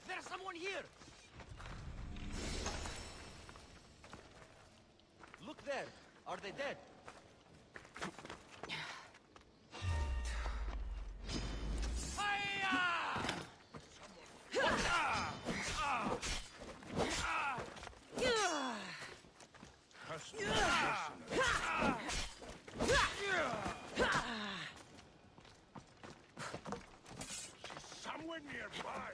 Speaker 7: There's someone here! Look there! Are they dead?
Speaker 6: Somewhere nearby.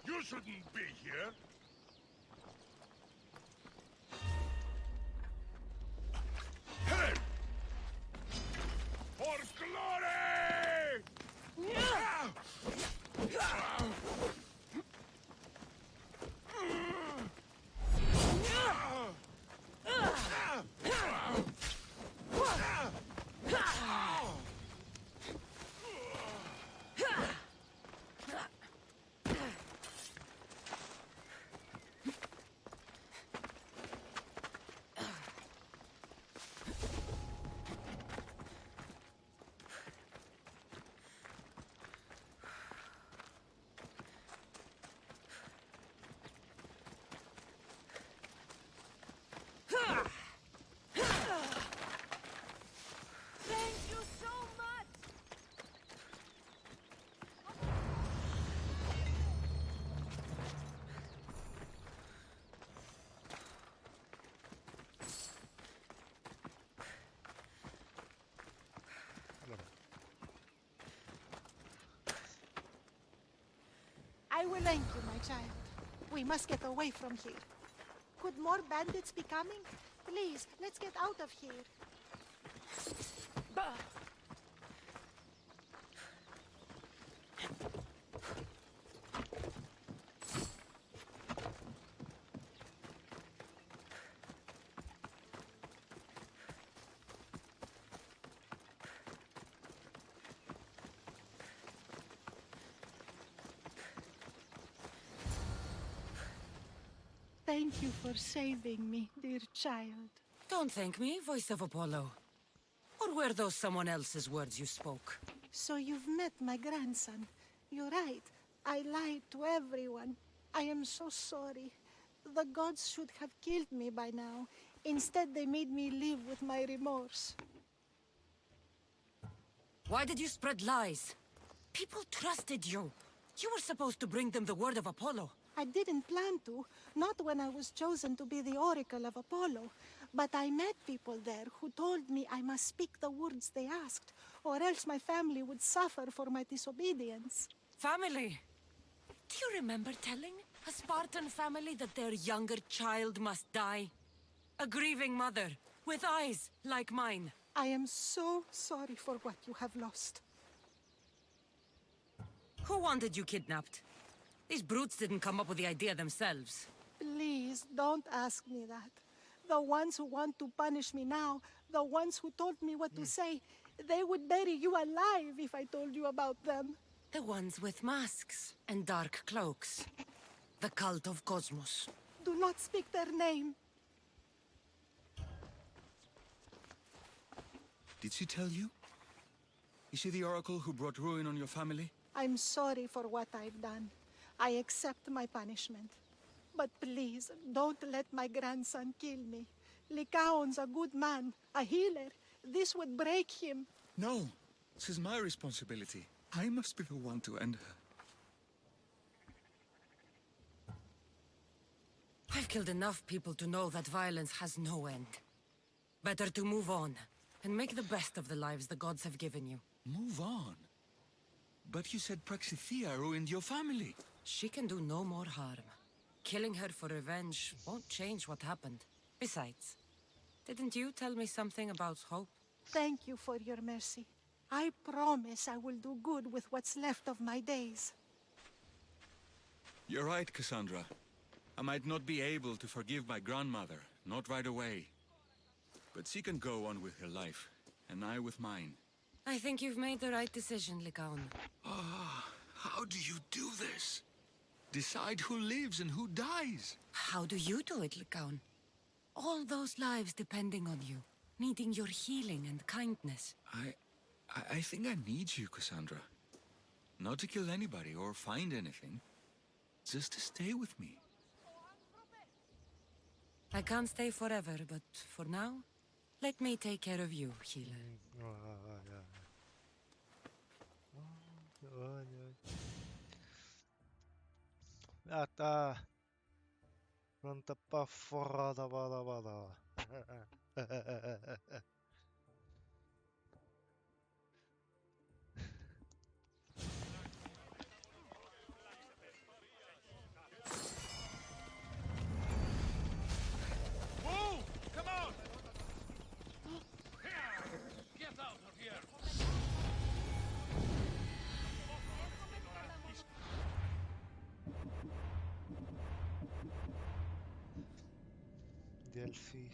Speaker 6: You shouldn't be here. Hey! For glory!
Speaker 14: I will thank you, my child. We must get away from here. Could more bandits be coming? Please, let's get out of here. Thank you for saving me, dear child.
Speaker 4: Don't thank me, voice of Apollo. Or were those someone else's words you spoke?
Speaker 14: So you've met my grandson. You're right. I lied to everyone. I am so sorry. The gods should have killed me by now. Instead, they made me live with my remorse.
Speaker 4: Why did you spread lies? People trusted you. You were supposed to bring them the word of Apollo.
Speaker 14: I didn't plan to, not when I was chosen to be the oracle of Apollo. But I met people there who told me I must speak the words they asked, or else my family would suffer for my disobedience.
Speaker 4: Family? Do you remember telling a Spartan family that their younger child must die? A grieving mother, with eyes like mine.
Speaker 14: I am so sorry for what you have lost.
Speaker 4: Who wanted you kidnapped? These brutes didn't come up with the idea themselves.
Speaker 14: Please, don't ask me that. The ones who want to punish me now, the ones who told me what to say, they would bury you alive if I told you about them.
Speaker 4: The ones with masks and dark cloaks. The cult of Cosmos.
Speaker 14: Do not speak their name.
Speaker 11: Did she tell you? Is she the oracle who brought ruin on your family?
Speaker 14: I'm sorry for what I've done. I accept my punishment. But please, don't let my grandson kill me. Lycaon's a good man, a healer. This would break him.
Speaker 11: No, this is my responsibility. I must be the one to end her.
Speaker 4: I've killed enough people to know that violence has no end. Better to move on, and make the best of the lives the gods have given you.
Speaker 11: Move on? But you said Praxithea ruined your family.
Speaker 4: She can do no more harm. Killing her for revenge won't change what happened. Besides, didn't you tell me something about hope?
Speaker 14: Thank you for your mercy. I promise I will do good with what's left of my days.
Speaker 11: You're right, Cassandra. I might not be able to forgive my grandmother, not right away. But she can go on with her life, and I with mine.
Speaker 4: I think you've made the right decision, Lycaon.
Speaker 11: Ah, how do you do this? Decide who lives and who dies.
Speaker 4: How do you do it, Lycaon? All those lives depending on you, needing your healing and kindness.
Speaker 11: I think I need you, Cassandra. Not to kill anybody or find anything. Just to stay with me.
Speaker 4: I can't stay forever, but for now, let me take care of you, healer.
Speaker 3: Ah, tá. Pronta pra fora da bada.
Speaker 6: Whoa! Come on! Get out of here!
Speaker 3: Delphi.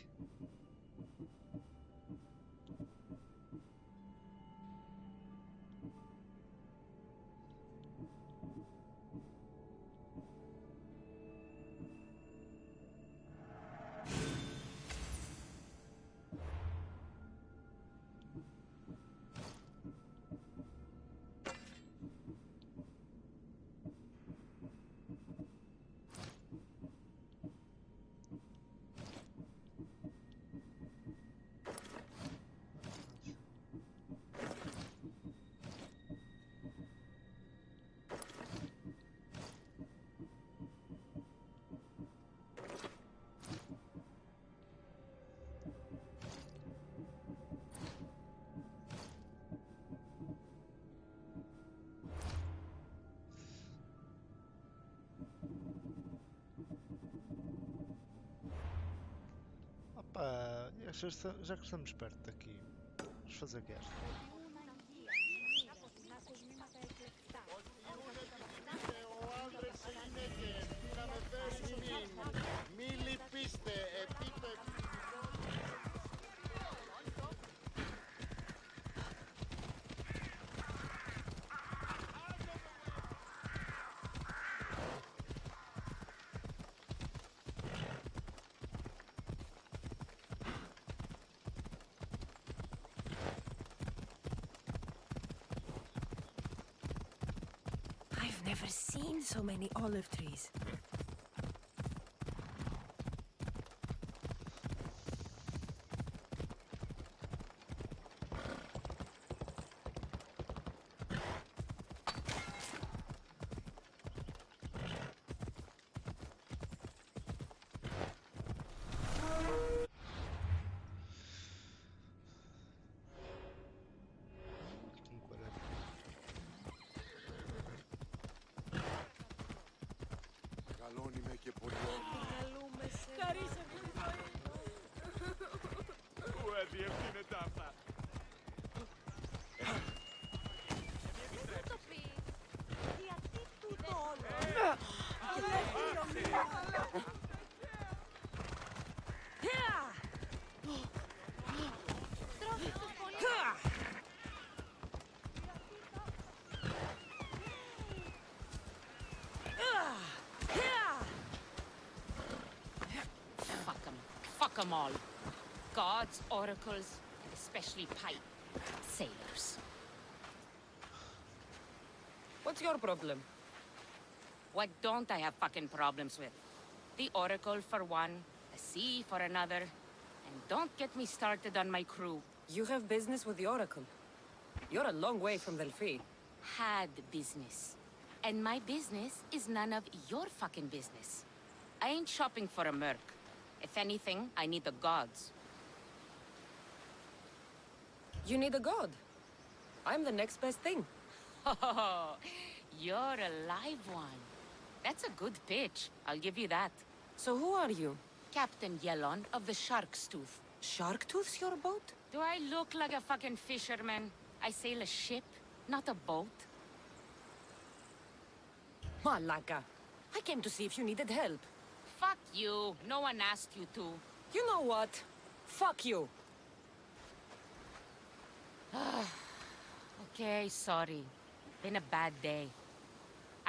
Speaker 3: Já que estamos perto daqui, vamos fazer o que é esta.
Speaker 6: Μη λυπήστε,
Speaker 4: I've never seen so many olive trees.
Speaker 6: Καλόν είμαι και πολύ
Speaker 9: Καλούμε σε. Χαρίσαμε τη ζωή.
Speaker 7: Πού αδιευθύνεται αυτά.
Speaker 9: Δεν το πει. Γιατί τούτο όλο.
Speaker 10: Τρώστε τους πολύ.
Speaker 4: Fuck 'em all. Gods, oracles, and especially pipe sailors. What's your problem? What don't I have fucking problems with? The oracle for one, the sea for another, and don't get me started on my crew.
Speaker 16: You have business with the oracle. You're a long way from Delphi.
Speaker 4: Had business. And my business is none of your fucking business. I ain't shopping for a merc. If anything, I need the gods.
Speaker 16: You need a god. I'm the next best thing.
Speaker 4: Oh, you're a live one. That's a good pitch. I'll give you that.
Speaker 16: So who are you?
Speaker 4: Captain Yellon of the Shark's Tooth.
Speaker 16: Shark Tooth's your boat?
Speaker 4: Do I look like a fucking fisherman? I sail a ship, not a boat.
Speaker 16: Malaka. I came to see if you needed help.
Speaker 4: Fuck you. No one asked you to.
Speaker 16: You know what? Fuck you.
Speaker 4: Okay, sorry. Been a bad day.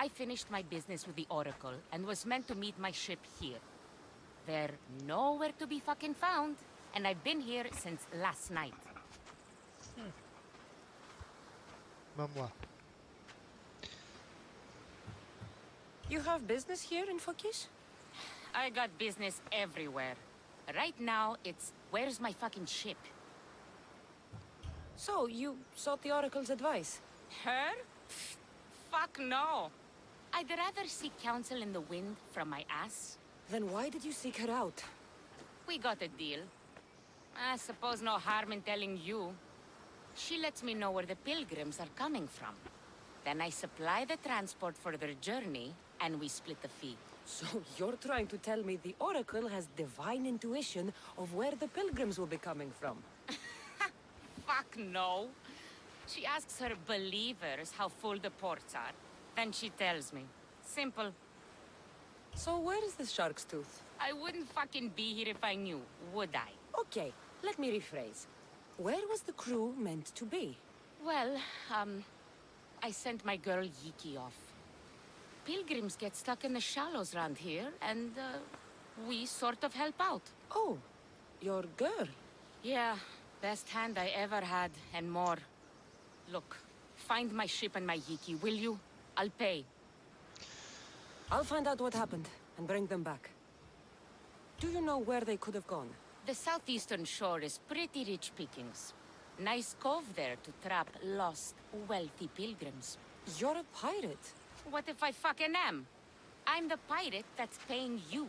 Speaker 4: I finished my business with the Oracle and was meant to meet my ship here. They're nowhere to be fucking found, and I've been here since last night.
Speaker 3: Vamos lá.
Speaker 16: You have business here in Fokish?
Speaker 4: I got business everywhere. Right now, it's where's my fucking ship?
Speaker 16: So, you sought the Oracle's advice?
Speaker 4: Her? Fuck no. I'd rather seek counsel in the wind from my ass.
Speaker 16: Then why did you seek her out?
Speaker 4: We got a deal. I suppose no harm in telling you. She lets me know where the pilgrims are coming from. Then I supply the transport for their journey, and we split the fee.
Speaker 16: So you're trying to tell me the Oracle has divine intuition of where the pilgrims will be coming from?
Speaker 4: Fuck no. She asks her believers how full the ports are. Then she tells me. Simple.
Speaker 16: So where is the Shark's Tooth?
Speaker 4: I wouldn't fucking be here if I knew, would I?
Speaker 16: Okay, let me rephrase. Where was the crew meant to be?
Speaker 4: Well, I sent my girl Yiki off. Pilgrims get stuck in the shallows around here, and, we sort of help out.
Speaker 16: Oh, your girl?
Speaker 4: Yeah, best hand I ever had, and more. Look, find my ship and my Yiki, will you? I'll pay.
Speaker 16: I'll find out what happened, and bring them back. Do you know where they could have gone?
Speaker 4: The southeastern shore is pretty rich pickings. Nice cove there to trap lost, wealthy pilgrims.
Speaker 16: You're a pirate.
Speaker 4: What if I fucking am? I'm the pirate that's paying you.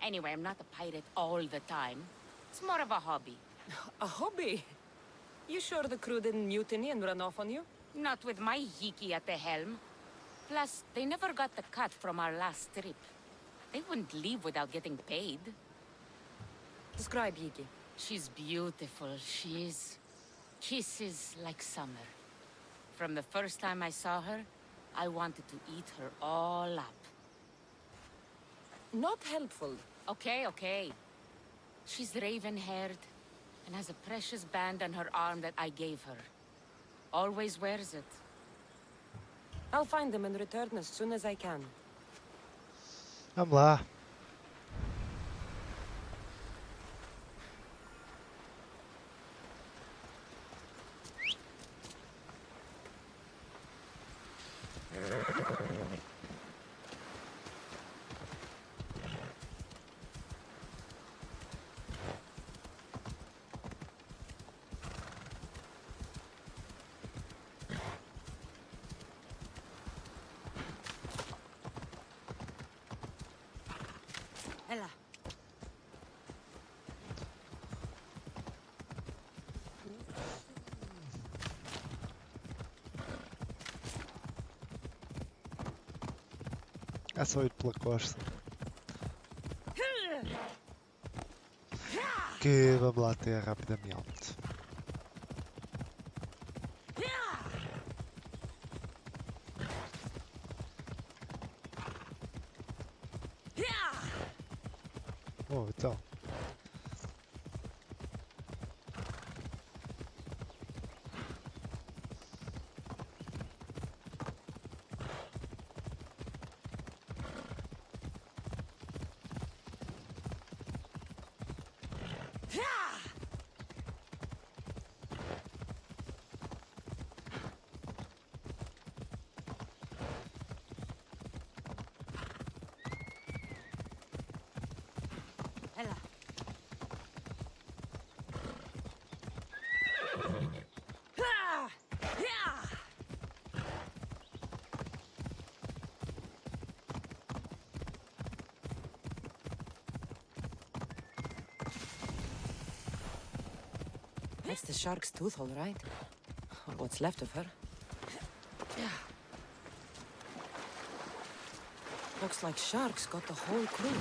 Speaker 4: Anyway, I'm not a pirate all the time. It's more of a hobby.
Speaker 16: A hobby? You sure the crew didn't mutiny and run off on you?
Speaker 4: Not with my Yiki at the helm. Plus, they never got the cut from our last trip. They wouldn't leave without getting paid.
Speaker 16: Describe Yiki.
Speaker 4: She's beautiful, she is. Kisses like summer. From the first time I saw her, I wanted to eat her all up.
Speaker 16: Not helpful.
Speaker 4: Okay. She's raven-haired and has a precious band on her arm that I gave her. Always wears it.
Speaker 16: I'll find them and return as soon as I can.
Speaker 3: Vamos lá.
Speaker 16: Ella.
Speaker 3: É só ir pela costa. Que vamos lá ter rapidamente. Oh, então.
Speaker 16: Ella. That's the shark's tooth, all right. Or what's left of her. Looks like sharks got the whole crew.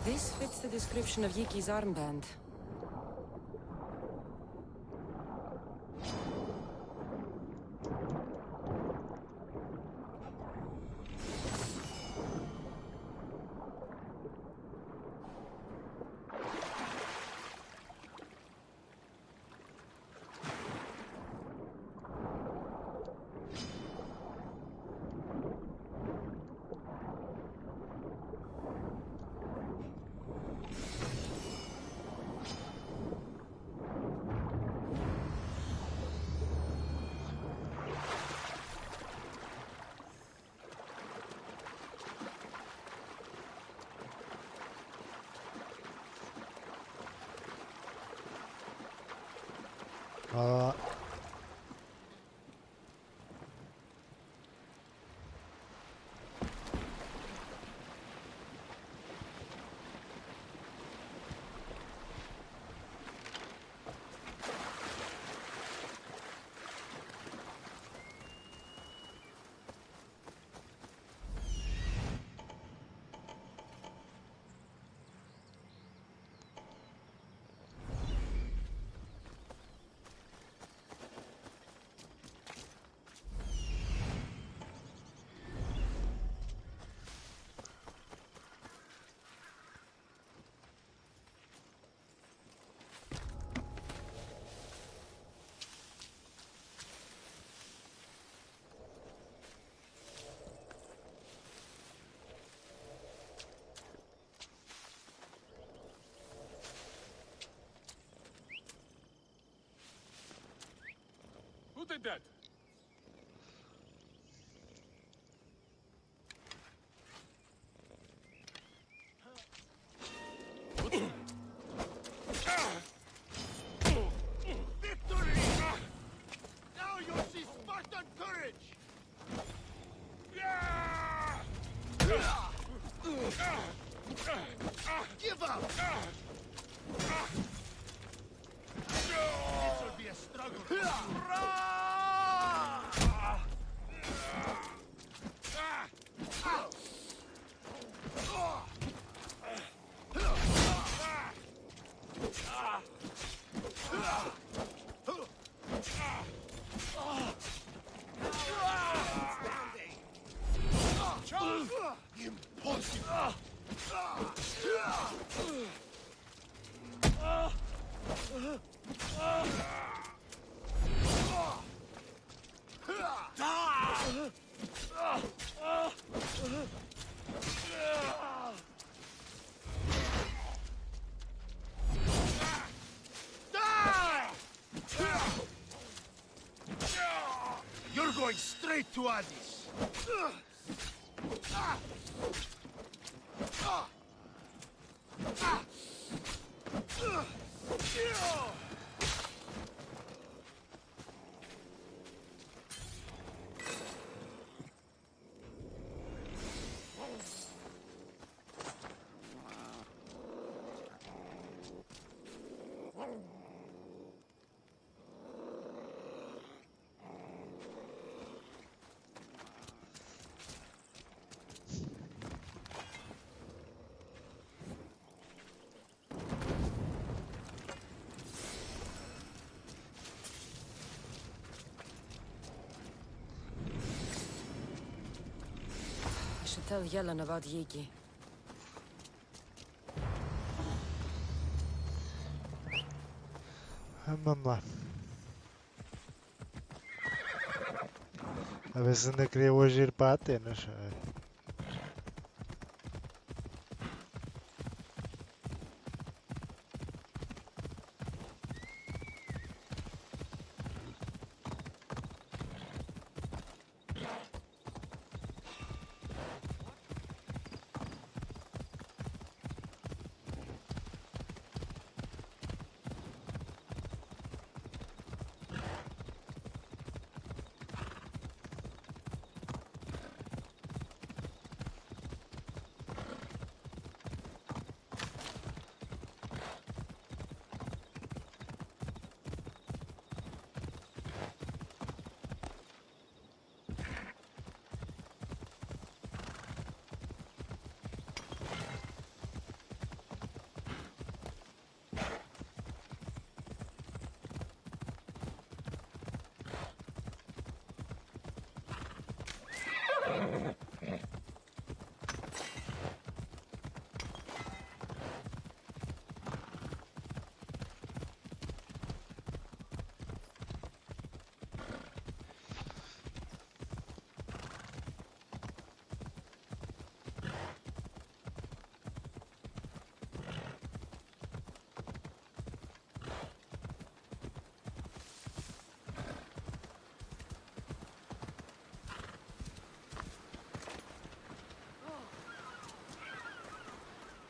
Speaker 16: This fits the description of Yiki's armband.
Speaker 5: Who did that?
Speaker 6: Give up! This will be a struggle. Impossible! You're going straight to Addis.
Speaker 16: I should tell Yellen about Yiki.
Speaker 3: Vamos lá. A ver se ainda queria hoje ir para Atenas.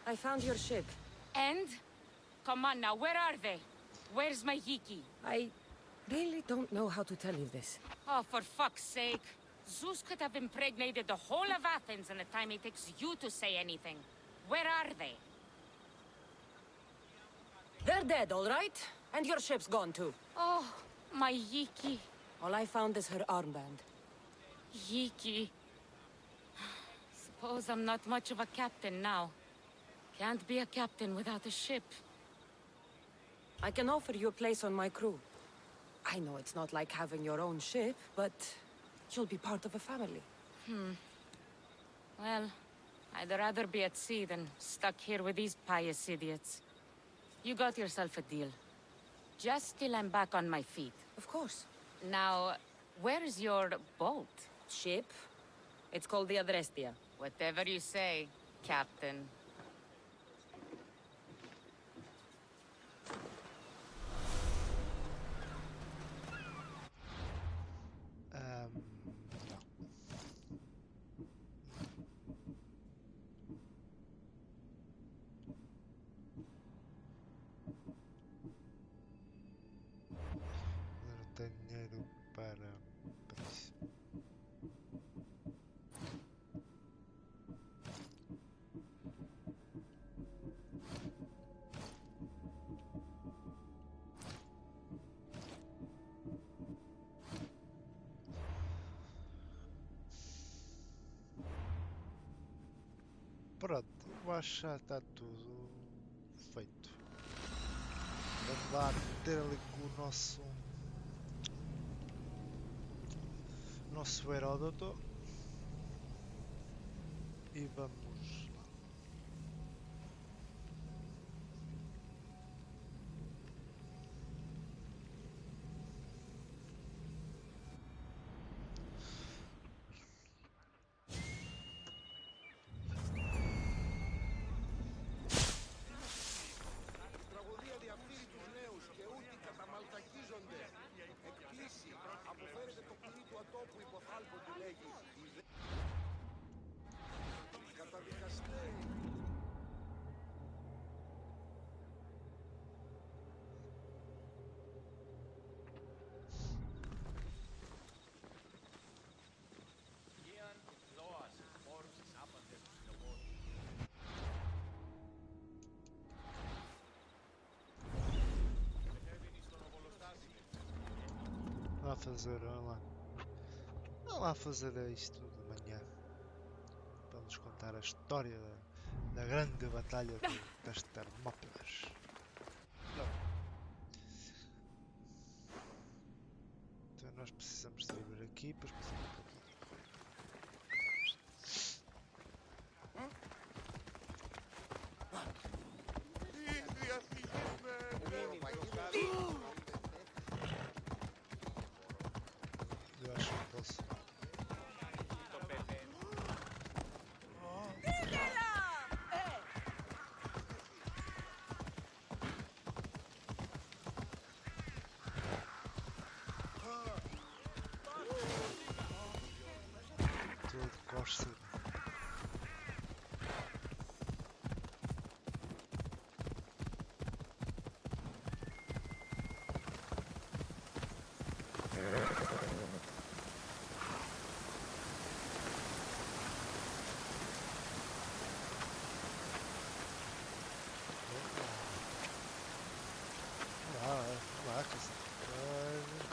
Speaker 16: I found your ship.
Speaker 4: And? Come on now, where are they? Where's my Yiki?
Speaker 16: I really don't know how to tell you this.
Speaker 4: Oh, for fuck's sake. Zeus could have impregnated the whole of Athens in the time it takes you to say anything. Where are they?
Speaker 16: They're dead, all right? And your ship's gone too.
Speaker 4: Oh, my Yiki.
Speaker 16: All I found is her armband.
Speaker 4: Yiki. Suppose I'm not much of a captain now. Can't be a captain without a ship.
Speaker 16: I can offer you a place on my crew. I know it's not like having your own ship, but you'll be part of a family.
Speaker 4: Well, I'd rather be at sea than stuck here with these pious idiots. You got yourself a deal. Just till I'm back on my feet.
Speaker 16: Of course.
Speaker 4: Now, where's your boat?
Speaker 16: Ship? It's called the Adrestia.
Speaker 4: Whatever you say, Captain.
Speaker 3: Não tenho dinheiro para isso. Pronto, eu acho que já está tudo feito. Vamos lá ter ali com o nosso Heródoto e vamos lá.
Speaker 6: Τραγωδία διαφύρει τους νέους και ούτε καταμαλτακίζονται. Εκκλήσει, αποφέρεται το πλοίο του ατόπου υποθάλπου του λέγει. Καταδικαστέ.
Speaker 7: Gian Loas, φόρουσες άπαντες του συνομόρους. Μετέβηνε στον Οβολοστάσι.
Speaker 3: Vamos fazer, vamos lá fazer isto de manhã. Vamos contar a história da grande batalha das Termópilas. Então nós precisamos de vir aqui, depois precisamos de aqui. Eu acho que posso. Todo costa. Lá, que essa coisa.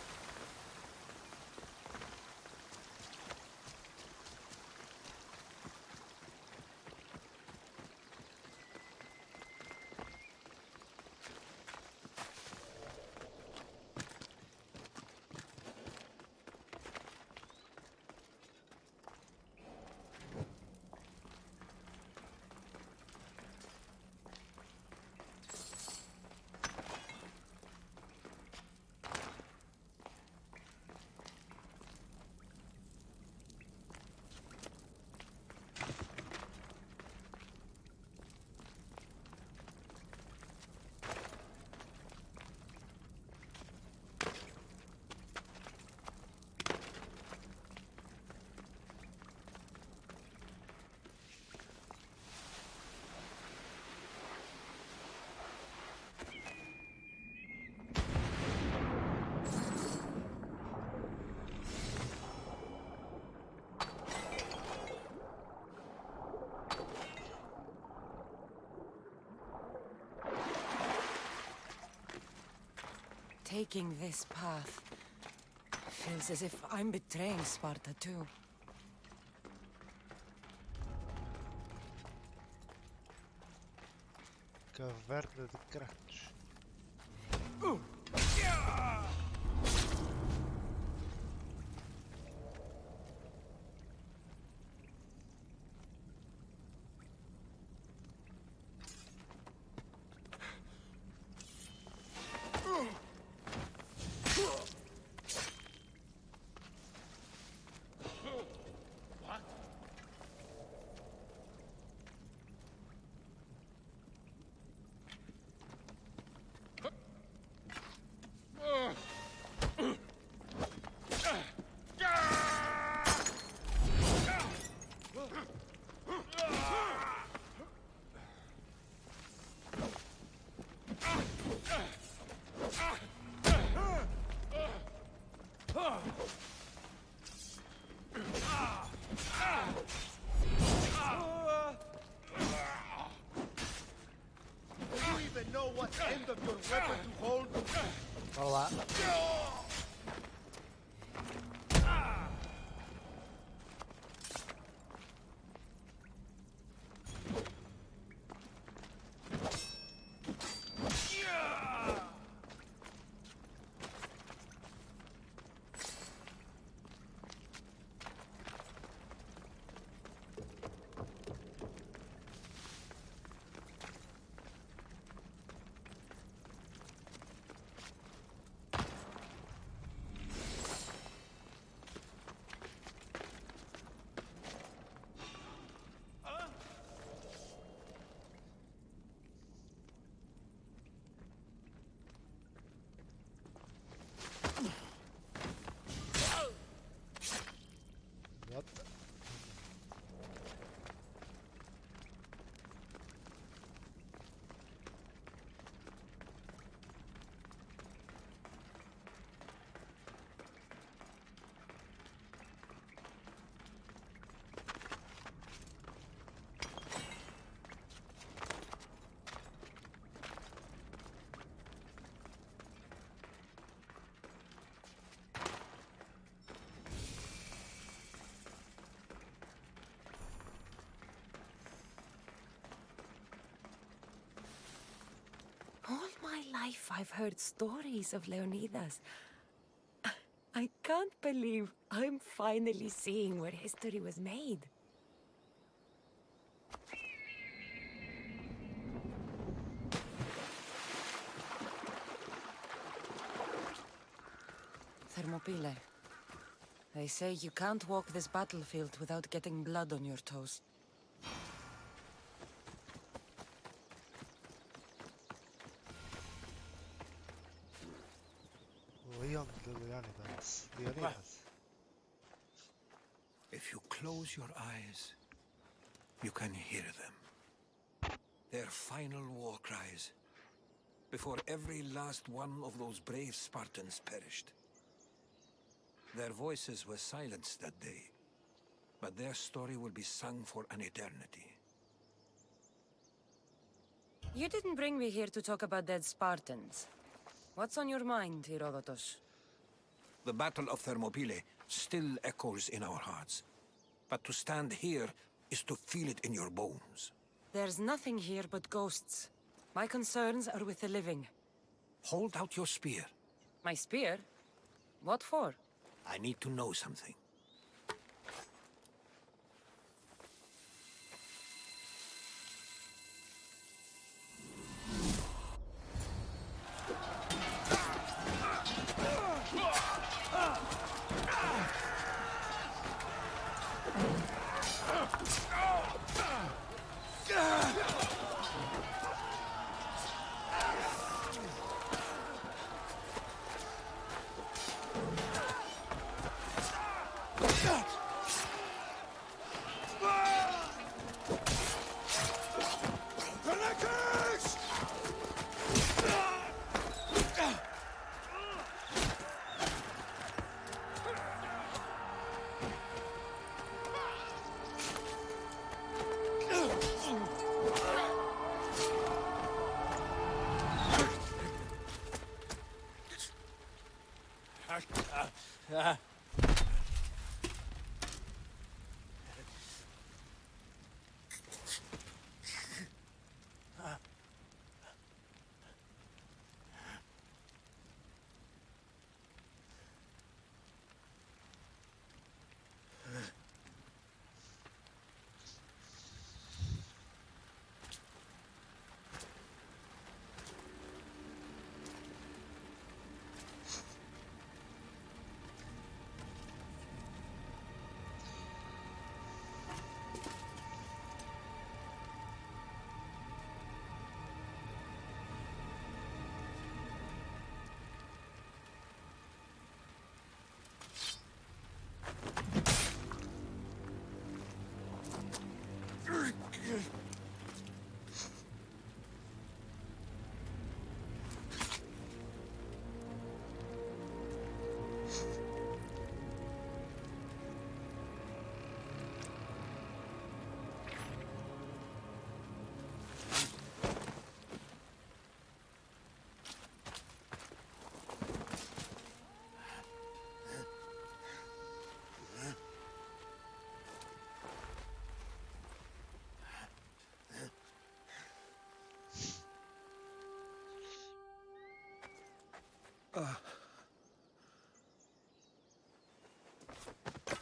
Speaker 16: Taking this path feels as if I'm betraying Sparta too.
Speaker 3: Caverna de Kratos.
Speaker 6: Know what end of your weapon to hold?
Speaker 3: Bora lá.
Speaker 16: life I've heard stories of Leonidas. I can't believe I'm finally seeing where history was made. Thermopylae. They say you can't walk this battlefield without getting blood on your toes.
Speaker 3: Leonidas.
Speaker 17: If you close your eyes, you can hear them. Their final war cries, before every last one of those brave Spartans perished. Their voices were silenced that day, but their story will be sung for an eternity.
Speaker 16: You didn't bring me here to talk about dead Spartans. What's on your mind, Herodotus?
Speaker 17: The Battle of Thermopylae still echoes in our hearts. But to stand here is to feel it in your bones.
Speaker 16: There's nothing here but ghosts. My concerns are with the living.
Speaker 17: Hold out your spear.
Speaker 16: My spear? What for?
Speaker 17: I need to know something.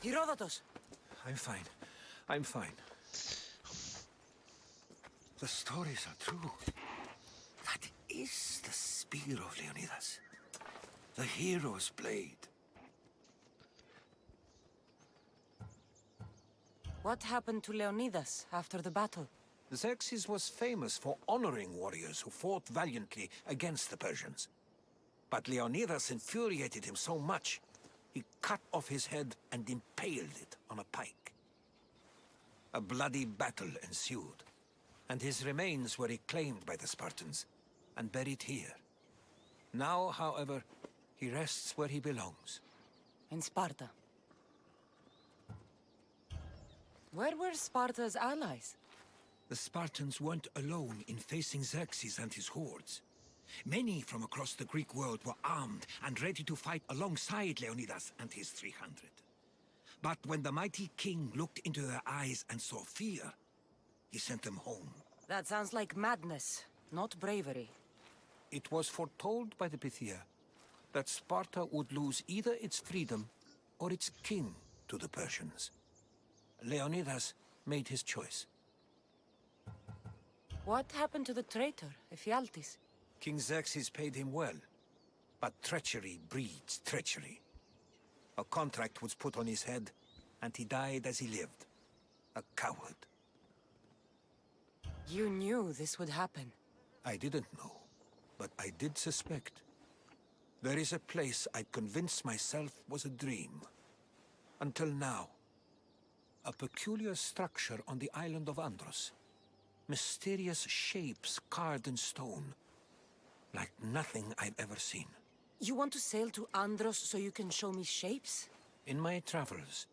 Speaker 16: Herodotus!
Speaker 17: I'm fine. I'm fine. The stories are true. That is the spear of Leonidas. The hero's blade.
Speaker 16: What happened to Leonidas after the battle?
Speaker 17: Xerxes was famous for honoring warriors who fought valiantly against the Persians. But Leonidas infuriated him so much, he cut off his head and impaled it on a pike. A bloody battle ensued, and his remains were reclaimed by the Spartans and buried here. Now, however, he rests where he belongs.
Speaker 16: In Sparta. Where were Sparta's allies?
Speaker 17: The Spartans weren't alone in facing Xerxes and his hordes. Many from across the Greek world were armed and ready to fight alongside Leonidas and his 300. But when the mighty king looked into their eyes and saw fear, he sent them home.
Speaker 16: That sounds like madness, not bravery.
Speaker 17: It was foretold by the Pythia that Sparta would lose either its freedom or its king to the Persians. Leonidas made his choice.
Speaker 16: What happened to the traitor, Ephialtes?
Speaker 17: King Xerxes paid him well, but treachery breeds treachery. A contract was put on his head, and he died as he lived. A coward.
Speaker 16: You knew this would happen.
Speaker 17: I didn't know, but I did suspect. There is a place I'd convinced myself was a dream. Until now. A peculiar structure on the island of Andros. Mysterious shapes carved in stone. Like nothing I've ever seen.
Speaker 16: You want to sail to Andros so you can show me shapes?
Speaker 17: In my travels,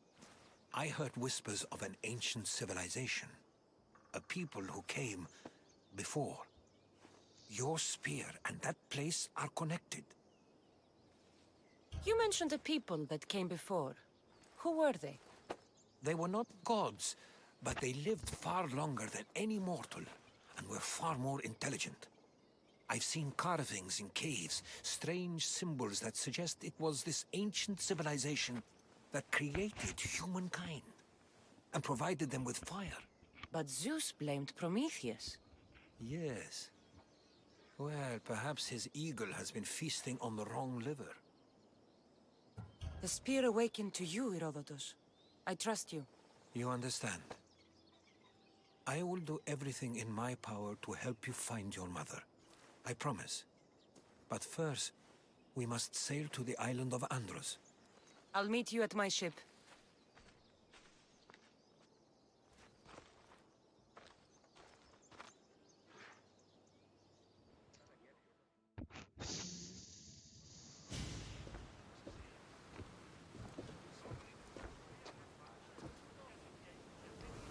Speaker 17: I heard whispers of an ancient civilization. A people who came before. Your spear and that place are connected.
Speaker 16: You mentioned a people that came before. Who were they?
Speaker 17: They were not gods, but they lived far longer than any mortal, and were far more intelligent. I've seen carvings in caves, strange symbols that suggest it was this ancient civilization that created humankind, and provided them with fire.
Speaker 16: But Zeus blamed Prometheus.
Speaker 17: Yes. Well, perhaps his eagle has been feasting on the wrong liver.
Speaker 16: The spear awakened to you, Herodotus. I trust you.
Speaker 17: You understand. I will do everything in my power to help you find your mother. I promise. But first, we must sail to the island of Andros.
Speaker 16: I'll meet you at my ship.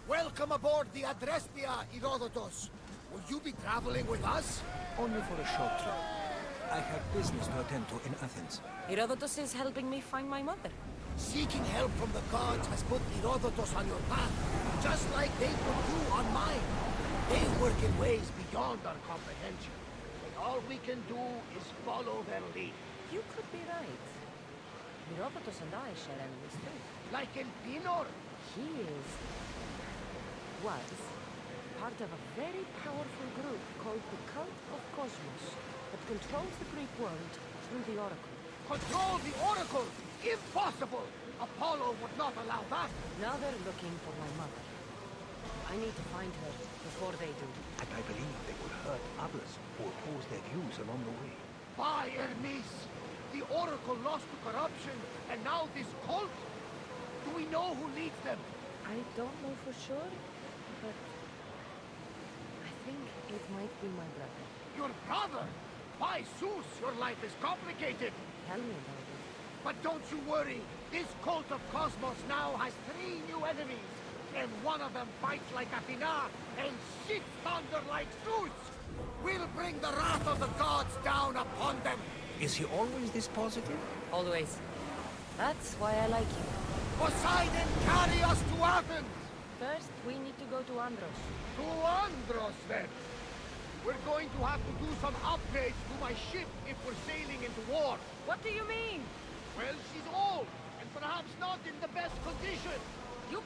Speaker 18: Welcome aboard the Adrespia, Herodotus. Will you be traveling with us?
Speaker 17: Only for a short trip. I have business to attend to in Athens.
Speaker 16: Herodotus is helping me find my mother.
Speaker 18: Seeking help from the gods has put Herodotus on your path, just like they put you on mine. They work in ways beyond our comprehension, and all we can do is follow their lead.
Speaker 16: You could be right. Herodotus and I share enemies too.
Speaker 18: Like Elpinor.
Speaker 16: He was part of a very powerful group called the Cult of Cosmos that controls the Greek world through the Oracle.
Speaker 18: Control the Oracle? Impossible! Apollo would not allow that.
Speaker 16: Now they're looking for my mother. I need to find her before they do.
Speaker 17: And I believe they will hurt others who oppose their views along the way.
Speaker 18: By Hermes! The Oracle lost to corruption, and now this cult? Do we know who leads them?
Speaker 16: I don't know for sure, but I think it might be my brother.
Speaker 18: Your brother? By Zeus, your life is complicated.
Speaker 16: Tell me about it.
Speaker 18: But don't you worry. This cult of Cosmos now has 3 new enemies. And one of them fights like Athena and shits thunder like Zeus. We'll bring the wrath of the gods down upon them.
Speaker 17: Is he always this positive?
Speaker 16: Always. That's why I like you.
Speaker 18: Poseidon, carry us to Athens!
Speaker 16: First, we need to go to Andros.
Speaker 18: To Andros, then? We're going to have to do some upgrades to my ship if we're sailing into war.
Speaker 16: What do you mean?
Speaker 18: Well, she's old, and perhaps not in the best condition.
Speaker 16: You...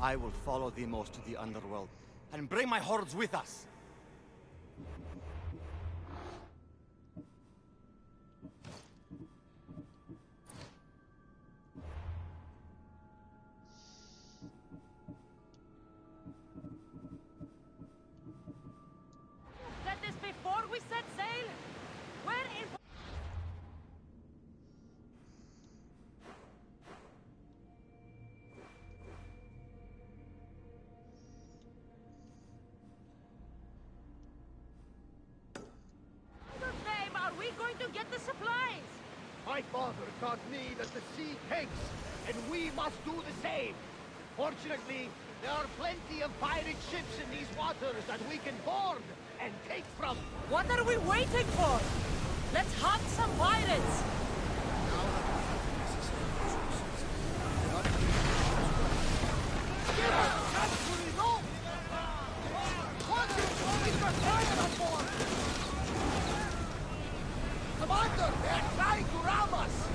Speaker 19: I will follow Demos to the underworld, and bring my hordes with us!
Speaker 16: Said this before we set sail? Where is... Are we going to get the supplies?
Speaker 18: My father taught me that the sea takes, and we must do the same. Fortunately, there are plenty of pirate ships in these waters that we can board and take from.
Speaker 16: What are we waiting for? Let's hunt some pirates!
Speaker 18: Now that Commander, they're trying to ram us!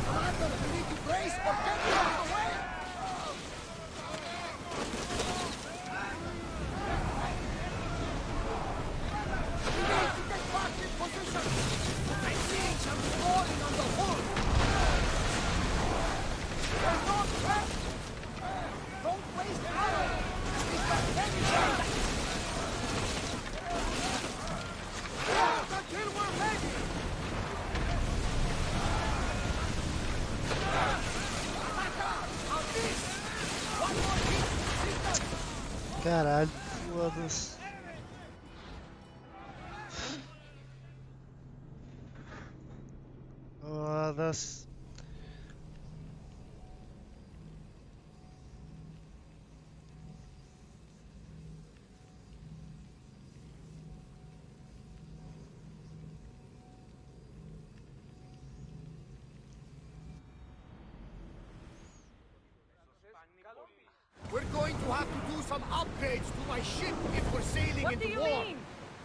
Speaker 18: Commander, we need to brace or get out of the way! We need to get back in position! I'm seeing some falling on the hull! They're not left! Don't waste arrow! It's a heavy shot! Until we're ready!
Speaker 3: Caralho, foda-se. Foda-se.
Speaker 18: We're going to have to do some upgrades to my ship if we're sailing
Speaker 16: What
Speaker 18: into
Speaker 16: do you
Speaker 18: war.
Speaker 16: mean?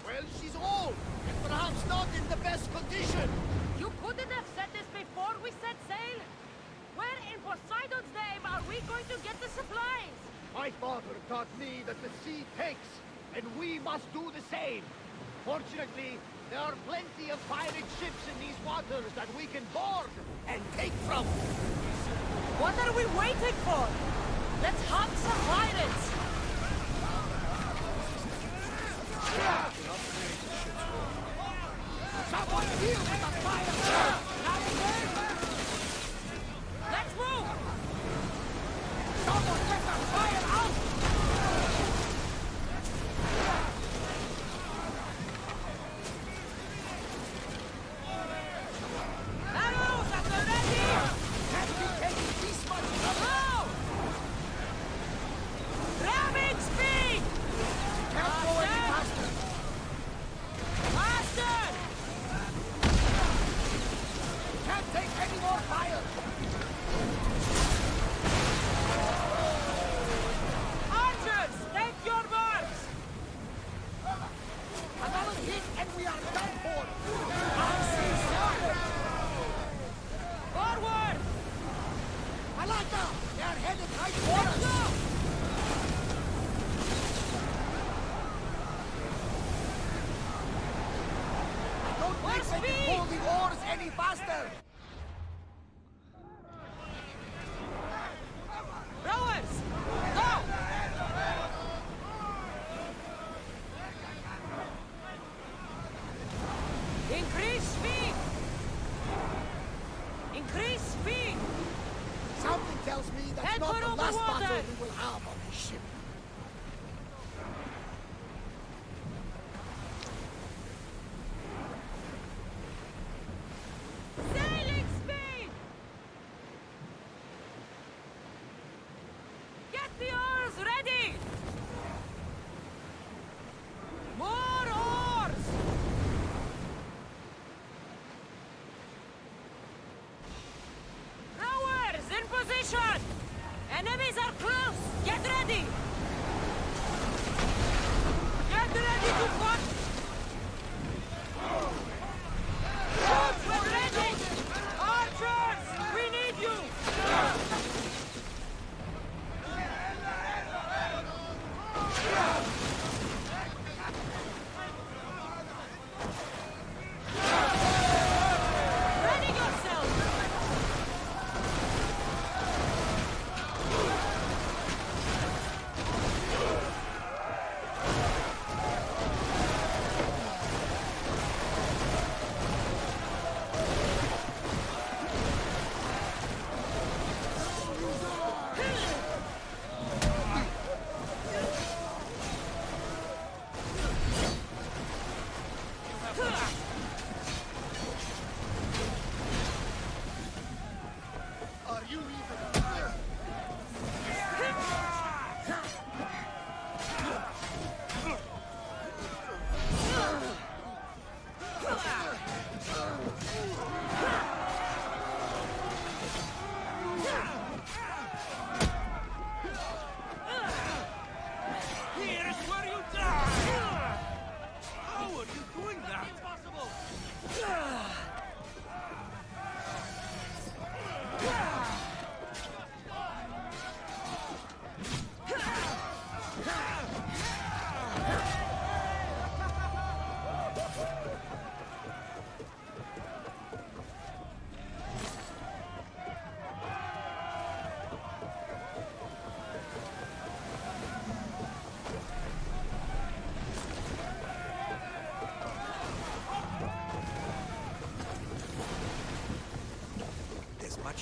Speaker 18: Well, she's old and perhaps not in the best condition.
Speaker 16: You couldn't have said this before we set sail? Where in Poseidon's name are we going to get the supplies?
Speaker 18: My father taught me that the sea takes, and we must do the same. Fortunately, there are plenty of pirate ships in these waters that we can board and take from.
Speaker 16: What are we waiting for? Let's hunt some pirates!
Speaker 18: Someone here with a fire!
Speaker 16: Let's move!
Speaker 18: Someone get the fire out!
Speaker 16: Arrows at the ready!
Speaker 18: Can't be taking this much trouble!
Speaker 16: Go! Ramming speed!
Speaker 18: Can't go any faster!
Speaker 16: Faster!
Speaker 18: Can't take any more fire!
Speaker 16: Archers, take your marks!
Speaker 18: Another hit and we are done for! I see fire!
Speaker 16: Forward!
Speaker 18: Malata! They are headed right for us!
Speaker 16: Go!
Speaker 18: Don't think they can pull the oars any faster!
Speaker 16: Rowers! Go! Increase speed! Increase speed!
Speaker 18: Something tells me that's
Speaker 16: Head
Speaker 18: not
Speaker 16: for
Speaker 18: the
Speaker 16: over
Speaker 18: last
Speaker 16: water.
Speaker 18: battle we will have on this ship.
Speaker 16: Sail!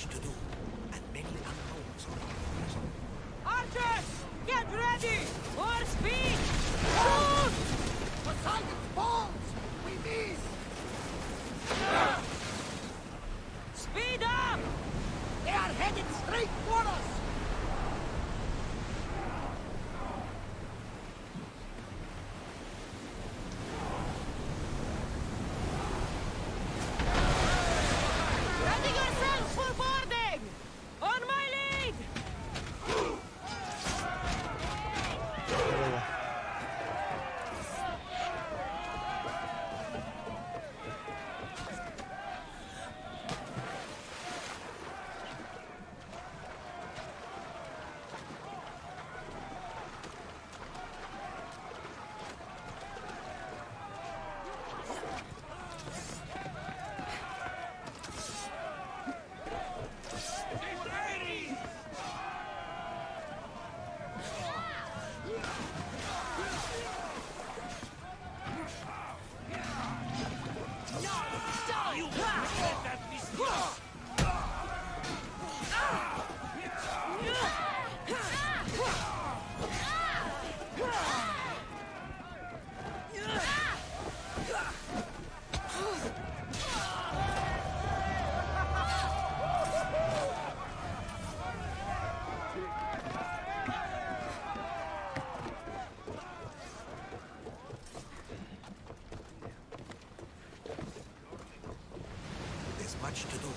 Speaker 17: much to do, and many unknowns on our horizon.
Speaker 16: Archers! Get ready! More speed! Shoot!
Speaker 18: Poseidon's balls! We miss!
Speaker 16: Speed up!
Speaker 18: They are headed straight for us!
Speaker 16: Ready yourselves for boarding! On my lead!
Speaker 17: There's much to do,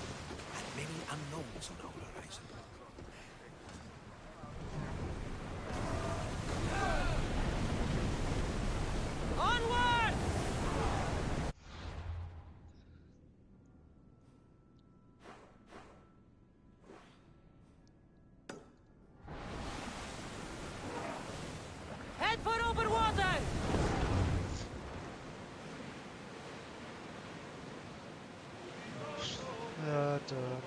Speaker 17: and many unknowns on our horizon.
Speaker 16: Onward! Head for open water!
Speaker 3: Ja, dann.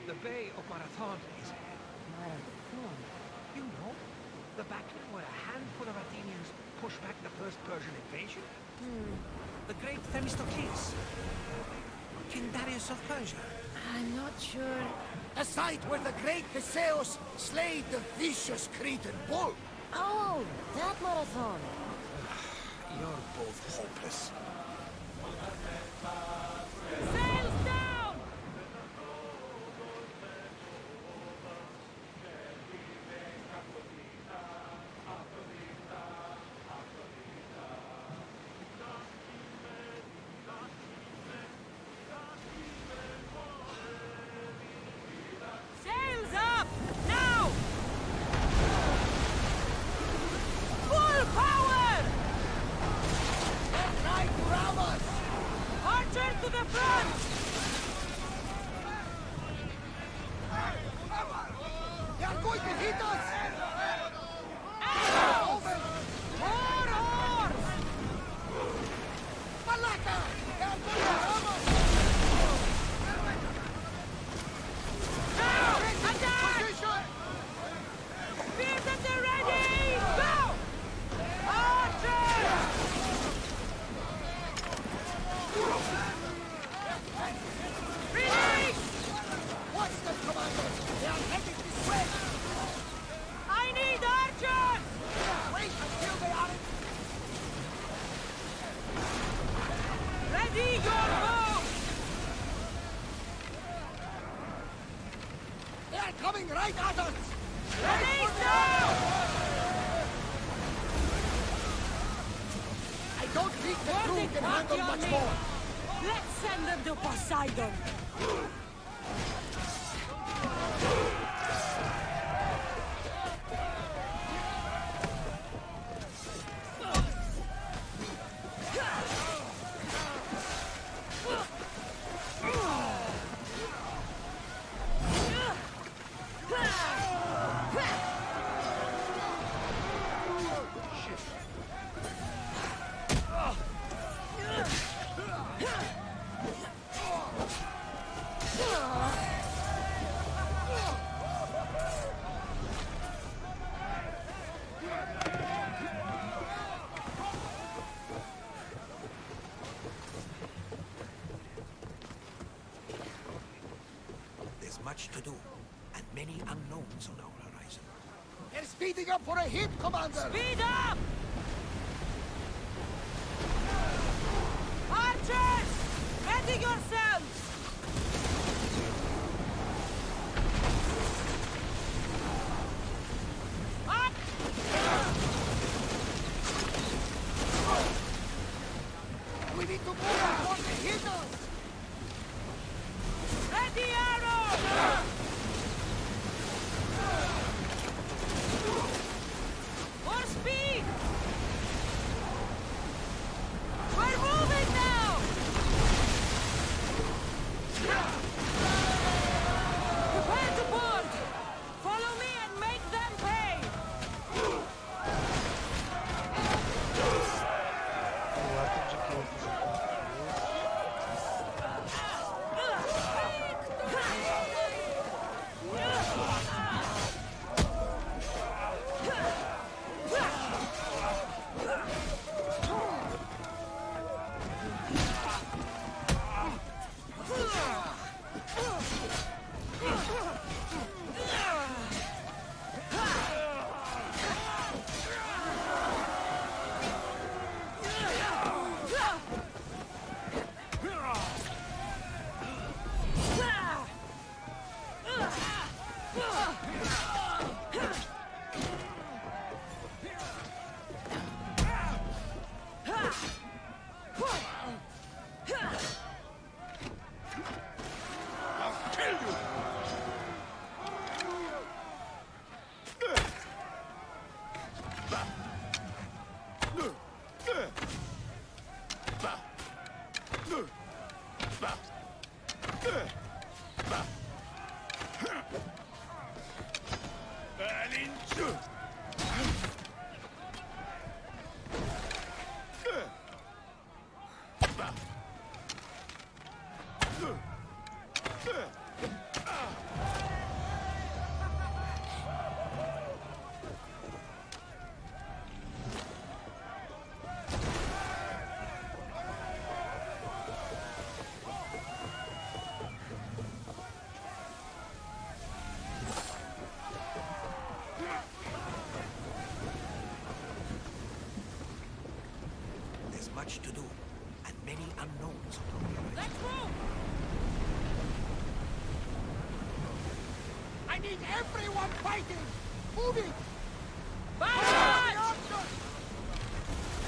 Speaker 17: The Bay of Marathon is ahead.
Speaker 16: Marathon?
Speaker 17: You know, the battle where a handful of Athenians pushed back the first Persian invasion? The great Themistocles. King Darius of Persia.
Speaker 16: I'm not sure.
Speaker 18: A site where the great Theseus slayed the vicious Cretan bull.
Speaker 16: Oh, that marathon.
Speaker 17: You're both hopeless.
Speaker 16: Sails down! Sails up! Now! Full power!
Speaker 18: They're trying to ram us!
Speaker 16: Archers to the front!
Speaker 18: They are going to hit us!
Speaker 16: Arrows! More oars!
Speaker 18: Malaka! They are going to ram us!
Speaker 16: Now! Attack!
Speaker 18: Position!
Speaker 16: Spears at the ready! Go! Archers! Release!
Speaker 18: Watch them, commanders! They are heading this way!
Speaker 16: I need archers!
Speaker 18: Wait until they are in...
Speaker 16: Ready your bow!
Speaker 18: They are coming right at us!
Speaker 16: Release now!
Speaker 18: I don't think the
Speaker 16: What
Speaker 18: crew
Speaker 16: did
Speaker 18: can
Speaker 16: party
Speaker 18: handle
Speaker 16: on
Speaker 18: much
Speaker 16: me?
Speaker 18: more!
Speaker 16: Let's send them to Poseidon!
Speaker 17: much to do, and many unknowns on our horizon.
Speaker 18: They're speeding up for a hit, Commander!
Speaker 9: Speed up! Archers! Ready yourselves!
Speaker 18: We need to move before they hit us!
Speaker 9: Ready arrows! More speed! We're moving now! Prepare to board! Follow me and make them pay!
Speaker 17: There's much to do, and many unknowns on our horizon.
Speaker 9: Let's move!
Speaker 18: I need everyone fighting! Moving!
Speaker 9: Back!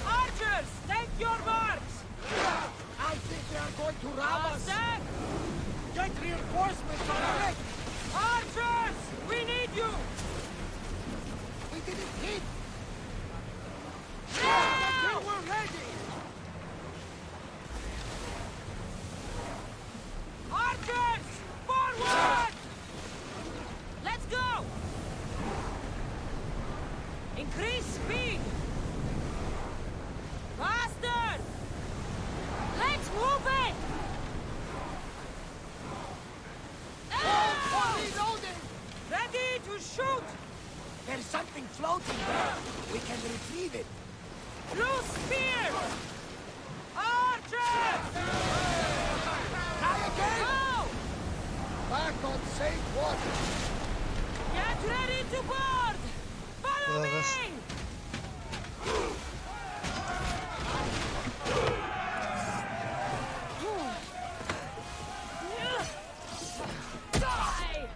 Speaker 9: Archers, take your marks!
Speaker 18: I think they are going to rob us!
Speaker 9: Stand!
Speaker 18: Get reinforcements on the deck!
Speaker 9: Archers, we need you!
Speaker 18: We didn't hit!
Speaker 9: Now!
Speaker 18: Until we're ready!
Speaker 9: Archers, forward! Let's go! Increase speed! Faster! Let's move it! Ready to shoot!
Speaker 18: There's something floating there! We can retrieve it!
Speaker 9: Blue spear! Archers!
Speaker 18: Try again!
Speaker 9: Go!
Speaker 18: Back on safe water!
Speaker 9: Get ready to board! Follow me! Die!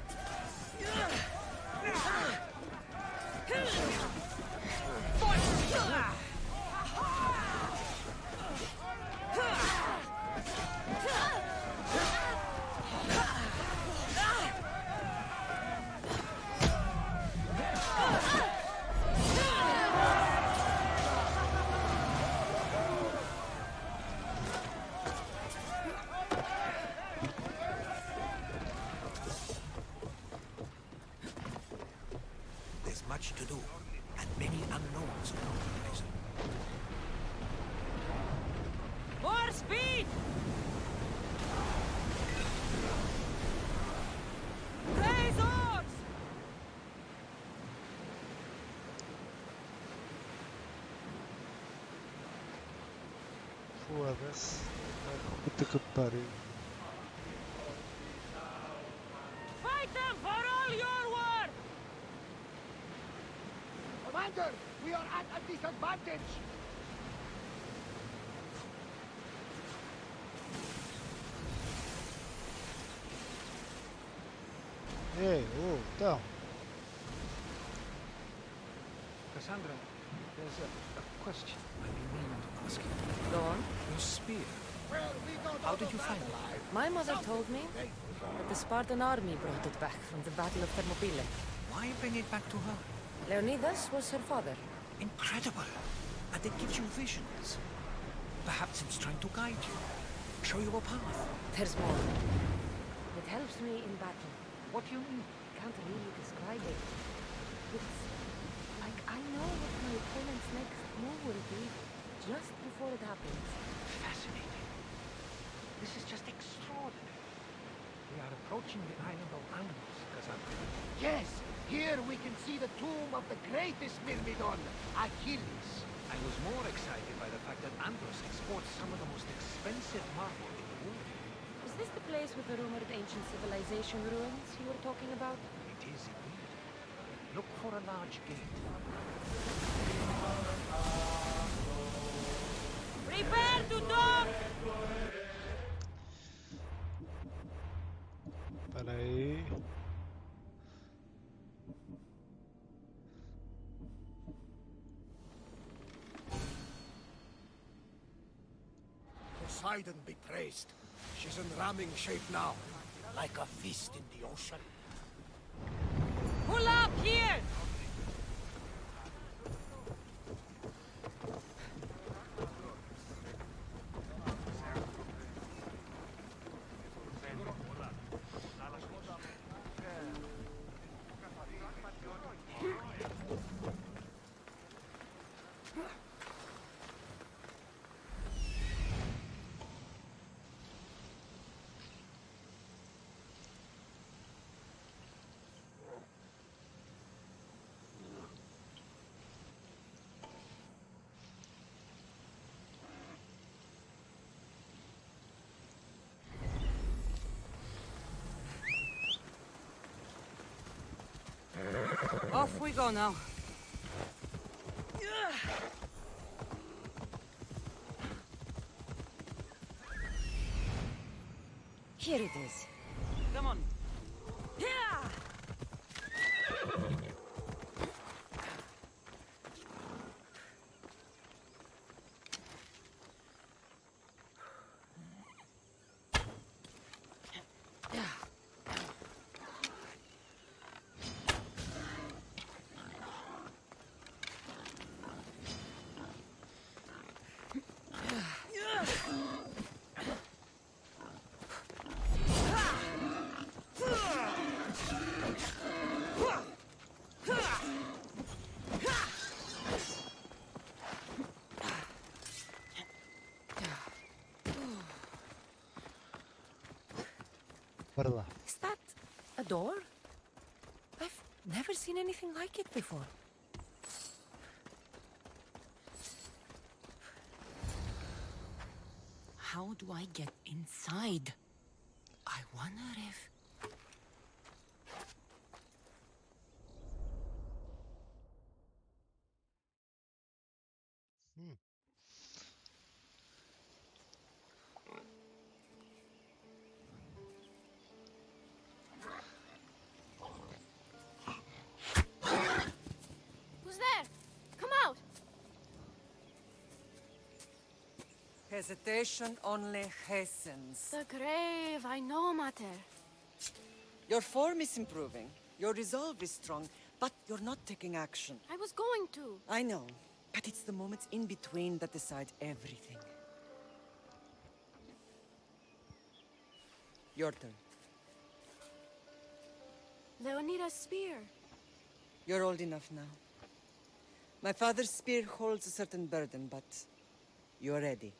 Speaker 17: There's much to do, and many unknowns on our horizon.
Speaker 9: More speed! Raise oars!
Speaker 3: Foda-se. Puta que pariu.
Speaker 9: Fire! All your work!
Speaker 18: Commander, we are at a disadvantage.
Speaker 3: Ei, oh, então.
Speaker 17: Cassandra, there's a question I've been meaning to ask you.
Speaker 16: Go on.
Speaker 17: Your spear.
Speaker 18: Well, we got
Speaker 17: How
Speaker 18: out
Speaker 17: did
Speaker 18: of
Speaker 17: you
Speaker 18: that
Speaker 17: find it?
Speaker 18: alive.
Speaker 16: My mother told me that the Spartan army brought it back from the Battle of Thermopylae.
Speaker 17: Why bring it back to her?
Speaker 16: Leonidas was her father.
Speaker 17: Incredible. And it gives you visions. Perhaps it's trying to guide you. Show you a path.
Speaker 16: There's more. It helps me in battle.
Speaker 17: What do you mean?
Speaker 16: Can't really describe it. It's like I know what my opponent's next move will be just before it happens.
Speaker 17: Fascinating. This is just extraordinary. We are approaching the island of animals, Cassandra.
Speaker 18: Yes, here we can see the tomb of the greatest Myrmidon, Achilles.
Speaker 17: I was more excited by the fact that Andros exports some of the most expensive marble in the world.
Speaker 16: Is this the place with the rumored ancient civilization ruins you were talking about?
Speaker 17: It is indeed. Look for a large gate.
Speaker 9: Prepare to dock!
Speaker 3: Espera aí.
Speaker 18: Poseidon be praised. She's in ramming shape now, like a feast in the ocean.
Speaker 9: Pull up here! Off we go now.
Speaker 16: Here it is.
Speaker 9: Come on.
Speaker 3: Bora lá.
Speaker 16: Is that a door? I've never seen anything like it before. How do I get inside? I wonder if...
Speaker 10: Who's there? Come out!
Speaker 20: Hesitation only hastens.
Speaker 10: The grave, I know, Mater.
Speaker 20: Your form is improving. Your resolve is strong, but you're not taking action.
Speaker 10: I was going to.
Speaker 20: I know, but it's the moments in between that decide everything. Your turn.
Speaker 10: Leonida's spear.
Speaker 20: You're old enough now. My father's spear holds a certain burden, but you're ready.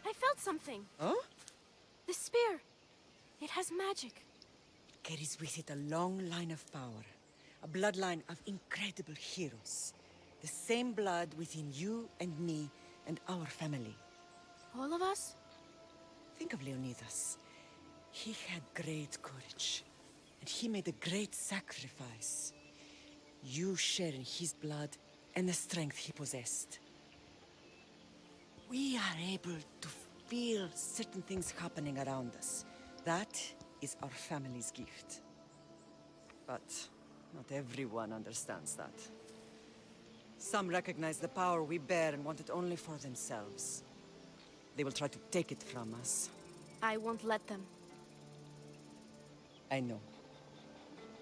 Speaker 10: I felt something.
Speaker 20: Oh?
Speaker 10: The spear. It has magic.
Speaker 20: Carries with it a long line of power. A bloodline of incredible heroes. The same blood within you and me and our family.
Speaker 10: All of us?
Speaker 20: Think of Leonidas. He had great courage, and he made a great sacrifice. You share in his blood and the strength he possessed. We are able to feel certain things happening around us. That is our family's gift. But not everyone understands that. Some recognize the power we bear and want it only for themselves. They will try to take it from us.
Speaker 10: I won't let them.
Speaker 20: I know.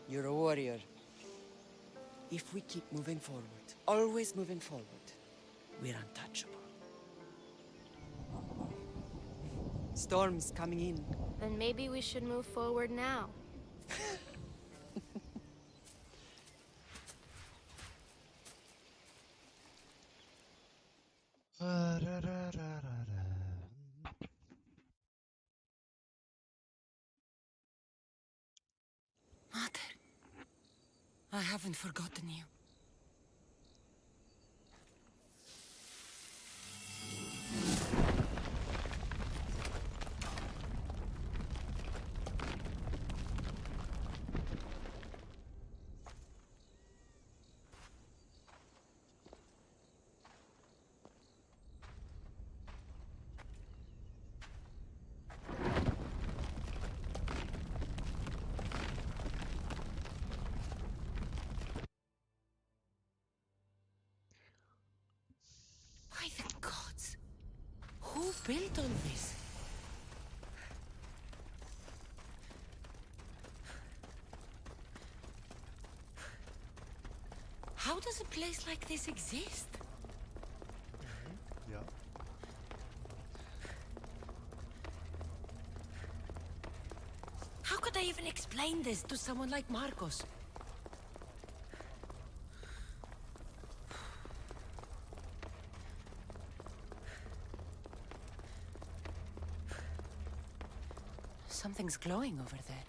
Speaker 20: You're a warrior. If we keep moving forward, always moving forward, we're untouchable. Storm's coming in.
Speaker 10: Then maybe we should move forward now.
Speaker 4: Mother, I haven't forgotten you. By the gods! Who built all this? How does a place like this exist?
Speaker 3: Yeah.
Speaker 4: How could I even explain this to someone like Marcos? Something's glowing over there.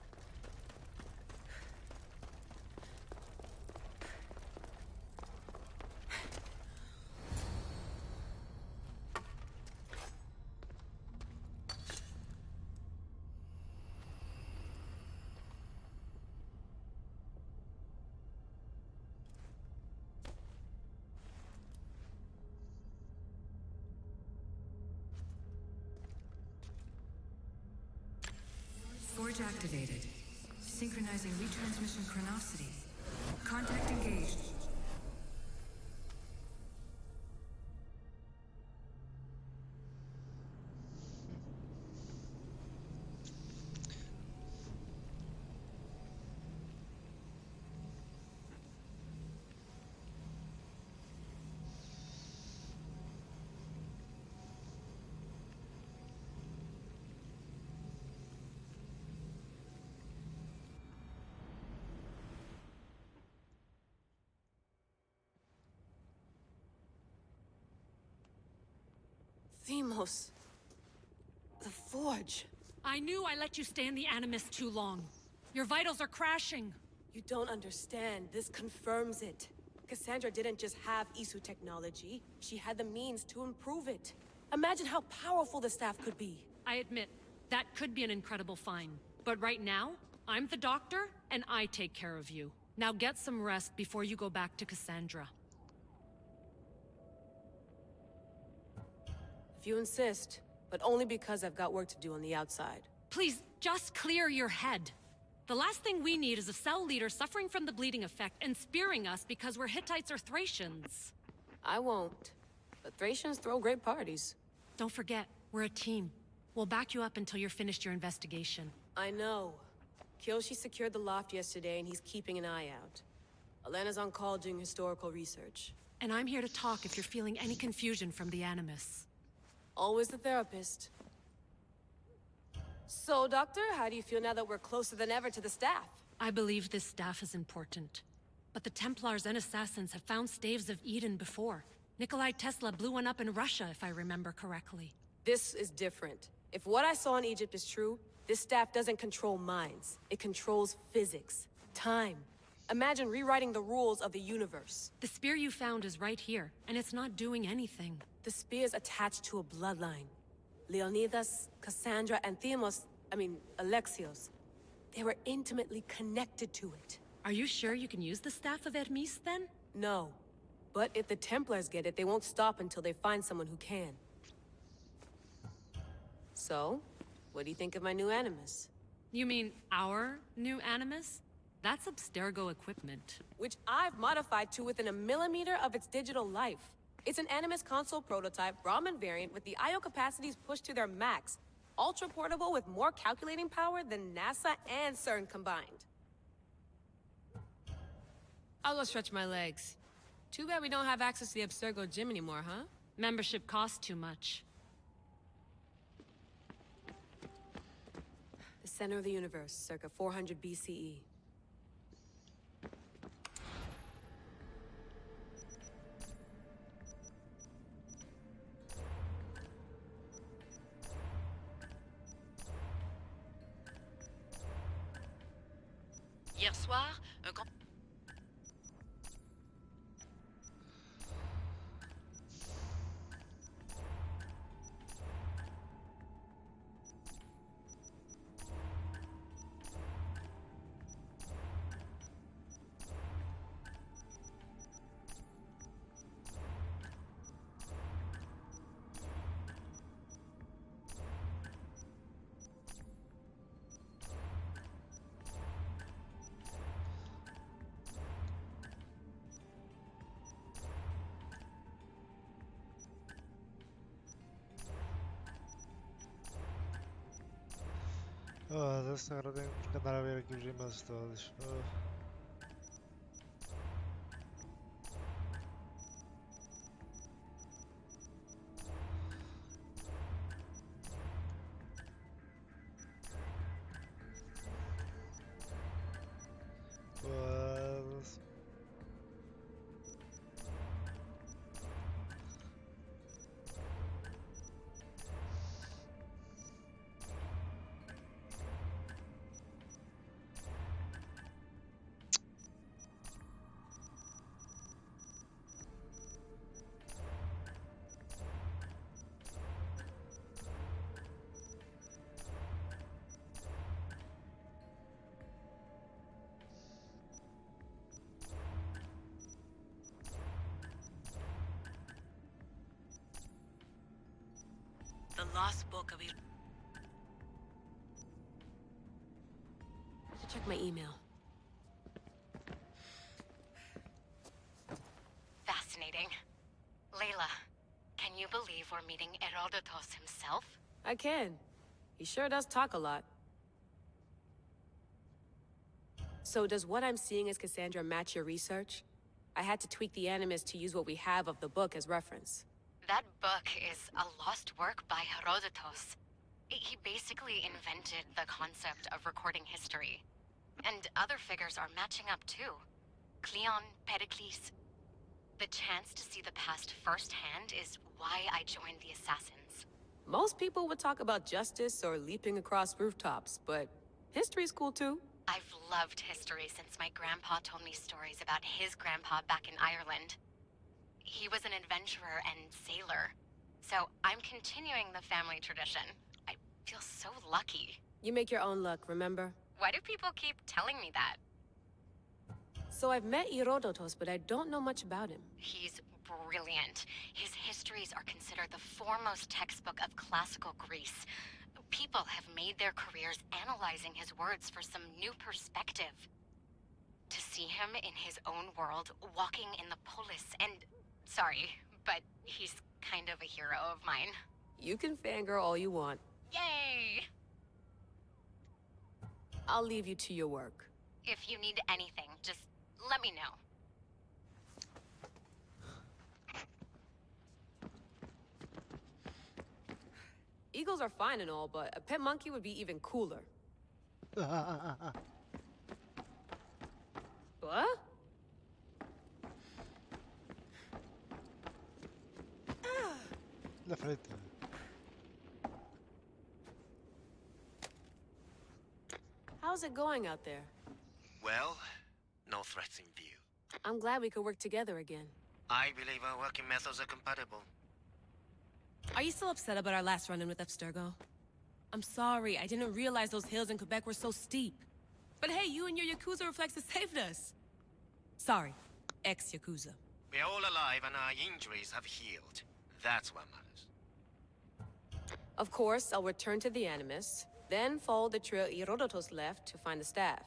Speaker 21: Forge activated. Synchronizing retransmission chronicity. Contact engaged.
Speaker 16: Themos. The Forge.
Speaker 22: I knew I let you stay in the Animus too long. Your vitals are crashing.
Speaker 16: You don't understand. This confirms it. Cassandra didn't just have Isu technology. She had the means to improve it. Imagine how powerful the staff could be.
Speaker 22: I admit, that could be an incredible find. But right now, I'm the doctor, and I take care of you. Now get some rest before you go back to Cassandra.
Speaker 16: If you insist, but only because I've got work to do on the outside.
Speaker 22: Please, just clear your head. The last thing we need is a cell leader suffering from the bleeding effect and spearing us because we're Hittites or Thracians.
Speaker 16: I won't. But Thracians throw great parties.
Speaker 22: Don't forget, we're a team. We'll back you up until you're finished your investigation.
Speaker 16: I know. Kyoshi secured the loft yesterday and he's keeping an eye out. Elena's on call doing historical research.
Speaker 22: And I'm here to talk if you're feeling any confusion from the Animus.
Speaker 16: Always the therapist. So, Doctor, how do you feel now that we're closer than ever to the staff?
Speaker 22: I believe this staff is important. But the Templars and Assassins have found staves of Eden before. Nikolai Tesla blew one up in Russia, if I remember correctly.
Speaker 16: This is different. If what I saw in Egypt is true, this staff doesn't control minds. It controls physics, time. Imagine rewriting the rules of the universe.
Speaker 22: The spear you found is right here, and it's not doing anything.
Speaker 16: The spear's attached to a bloodline. Leonidas, Cassandra, and Alexios. They were intimately connected to it.
Speaker 22: Are you sure you can use the staff of Hermes, then?
Speaker 16: No. But if the Templars get it, they won't stop until they find someone who can. So, what do you think of my new Animus?
Speaker 22: You mean our new Animus? That's Abstergo equipment.
Speaker 16: Which I've modified to within a millimeter of its digital life. It's an Animus console prototype, Brahmin variant, with the I/O capacities pushed to their max. Ultra-portable with more calculating power than NASA and CERN combined. I'll go stretch my legs. Too bad we don't have access to the Abstergo gym anymore, huh?
Speaker 22: Membership costs too much.
Speaker 16: The center of the universe, circa 400 BCE.
Speaker 22: Hier soir,
Speaker 3: Foda-se, agora tenho que andar a ver aqui os e-mails todos. Foda-se.
Speaker 22: the lost book of...
Speaker 16: Should check my email.
Speaker 1: Fascinating. Layla, can you believe we're meeting Herodotus himself?
Speaker 16: I can. He sure does talk a lot. So does what I'm seeing as Cassandra match your research? I had to tweak the Animus to use what we have of the book as reference.
Speaker 1: That book is a lost work by Herodotus. He basically invented the concept of recording history. And other figures are matching up too. Cleon, Pericles. The chance to see the past firsthand is why I joined the Assassins.
Speaker 16: Most people would talk about justice or leaping across rooftops, but history's cool too.
Speaker 1: I've loved history since my grandpa told me stories about his grandpa back in Ireland. He was an adventurer and sailor, so I'm continuing the family tradition. I feel so lucky.
Speaker 16: You make your own luck, remember?
Speaker 1: Why do people keep telling me that?
Speaker 16: So I've met Herodotus, but I don't know much about him.
Speaker 1: He's brilliant. His histories are considered the foremost textbook of classical Greece. People have made their careers analyzing his words for some new perspective. To see him in his own world, walking in the polis, and... Sorry, but he's kind of a hero of mine.
Speaker 16: You can fangirl all you want.
Speaker 1: Yay!
Speaker 16: I'll leave you to your work.
Speaker 1: If you need anything, just let me know.
Speaker 16: Eagles are fine and all, but a pet monkey would be even cooler. What?
Speaker 3: La frente.
Speaker 16: How's it going out there?
Speaker 2: Well, no threats in view.
Speaker 16: I'm glad we could work together again.
Speaker 2: I believe our working methods are compatible.
Speaker 16: Are you still upset about our last run-in with Abstergo? I'm sorry, I didn't realize those hills in Quebec were so steep. But hey, you and your Yakuza reflexes saved us. Sorry, ex-Yakuza.
Speaker 2: We're all alive and our injuries have healed. That's what matters.
Speaker 16: Of course, I'll return to the Animus, then follow the trail Herodotus left to find the staff.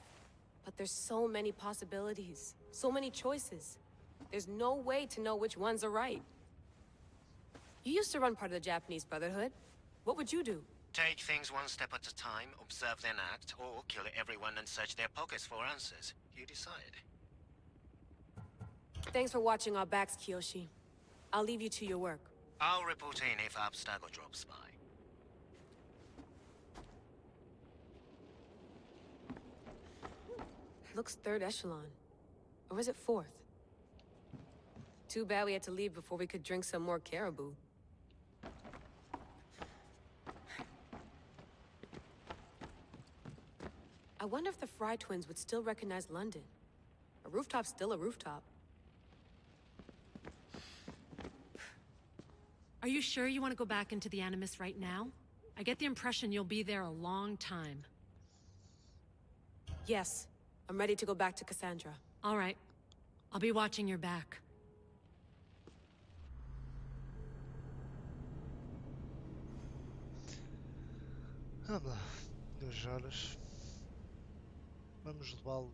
Speaker 16: But there's so many possibilities, so many choices. There's no way to know which ones are right. You used to run part of the Japanese Brotherhood. What would you do?
Speaker 2: Take things one step at a time, observe then act, or kill everyone and search their pockets for answers. You decide.
Speaker 16: Thanks for watching our backs, Kiyoshi. I'll leave you to your work.
Speaker 2: I'll report in if Abstergo drops by.
Speaker 16: Looks third echelon. Or is it fourth? Too bad we had to leave before we could drink some more caribou. I wonder if the Fry twins would still recognize London. A rooftop's still a rooftop.
Speaker 22: Are you sure you want to go back into the Animus right now? I get the impression you'll be there a long time.
Speaker 16: Yes, I'm ready to go back to Cassandra.
Speaker 22: All right. I'll be watching your back.
Speaker 3: Vamos lá. 2 horas. Vamos levá-lo.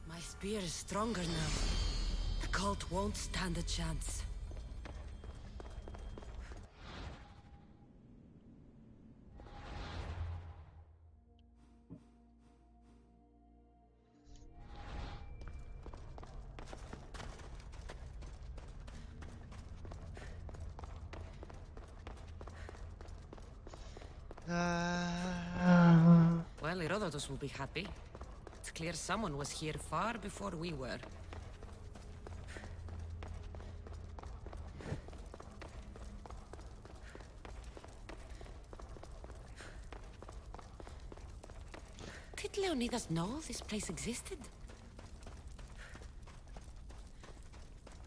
Speaker 4: My spear is stronger now. The cult won't stand a chance. Well, Herodotus will be happy. It's clear someone was here far before we were. Did Leonidas know this place existed?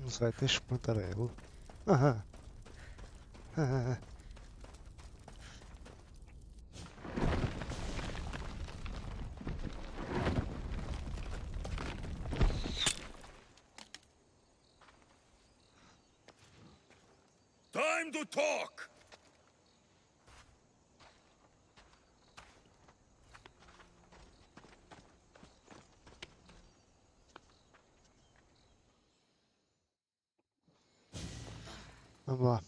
Speaker 3: Não sei, tens que perguntar a ele. Aham.
Speaker 5: Time to talk!
Speaker 3: Vamos lá.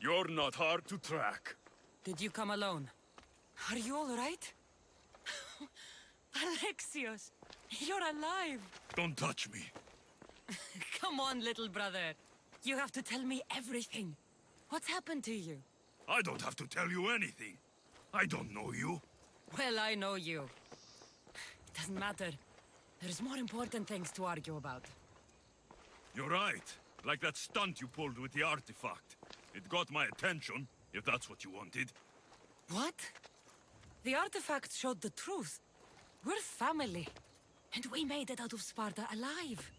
Speaker 5: You're not hard to track.
Speaker 4: Did you come alone? Are you all right? Alexios, you're alive.
Speaker 5: Don't touch me.
Speaker 4: Come on, little brother. You have to tell me everything. What's happened to you?
Speaker 5: I don't have to tell you anything. I don't know you.
Speaker 4: Well, I know you. It doesn't matter. There's more important things to argue about.
Speaker 5: You're right. Like that stunt you pulled with the artifact. It got my attention, if that's what you wanted.
Speaker 4: What? The artifact showed the truth. We're family. And we made it out of Sparta alive.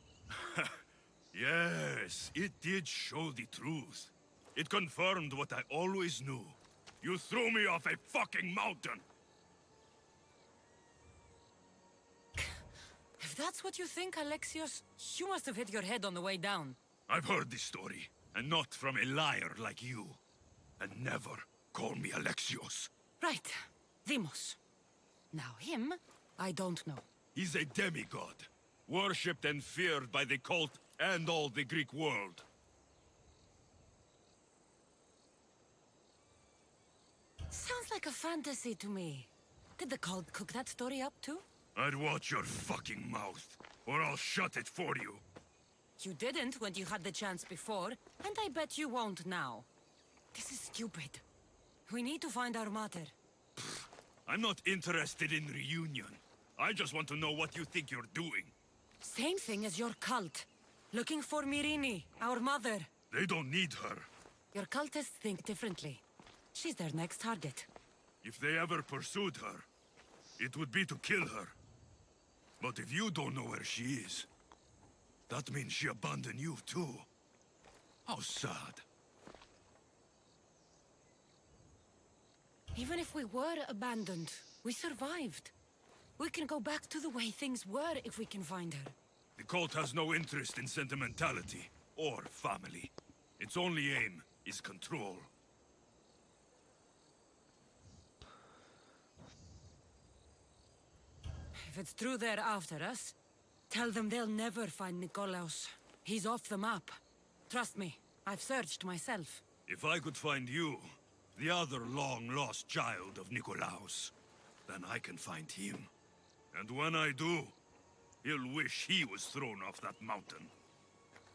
Speaker 5: Yes, it did show the truth. It confirmed what I always knew. You threw me off a fucking mountain!
Speaker 4: If that's what you think, Alexios, you must have hit your head on the way down.
Speaker 5: I've heard this story, and not from a liar like you. And never call me Alexios.
Speaker 4: Right. Demos. Now him, I don't know.
Speaker 5: He's a demigod, worshipped and feared by the cult and all the Greek world.
Speaker 4: Sounds like a fantasy to me. Did the cult cook that story up too?
Speaker 8: I'd watch your fucking mouth, or I'll shut it for you.
Speaker 4: You didn't when you had the chance before, and I bet you won't now. This is stupid. We need to find our mother.
Speaker 8: I'm not interested in reunion. I just want to know what you think you're doing.
Speaker 4: Same thing as your cult. Looking for Mirini, our mother.
Speaker 8: They don't need her.
Speaker 4: Your cultists think differently. She's their next target.
Speaker 8: If they ever pursued her, it would be to kill her. But if you don't know where she is, that means she abandoned you too. How sad.
Speaker 4: Even if we were abandoned, we survived. We can go back to the way things were if we can find her.
Speaker 8: The cult has no interest in sentimentality or family. Its only aim is control.
Speaker 4: If it's true they're after us, tell them they'll never find Nikolaos. He's off the map. Trust me, I've searched myself.
Speaker 8: If I could find you, the other long-lost child of Nikolaos, then I can find him. And when I do, he'll wish he was thrown off that mountain.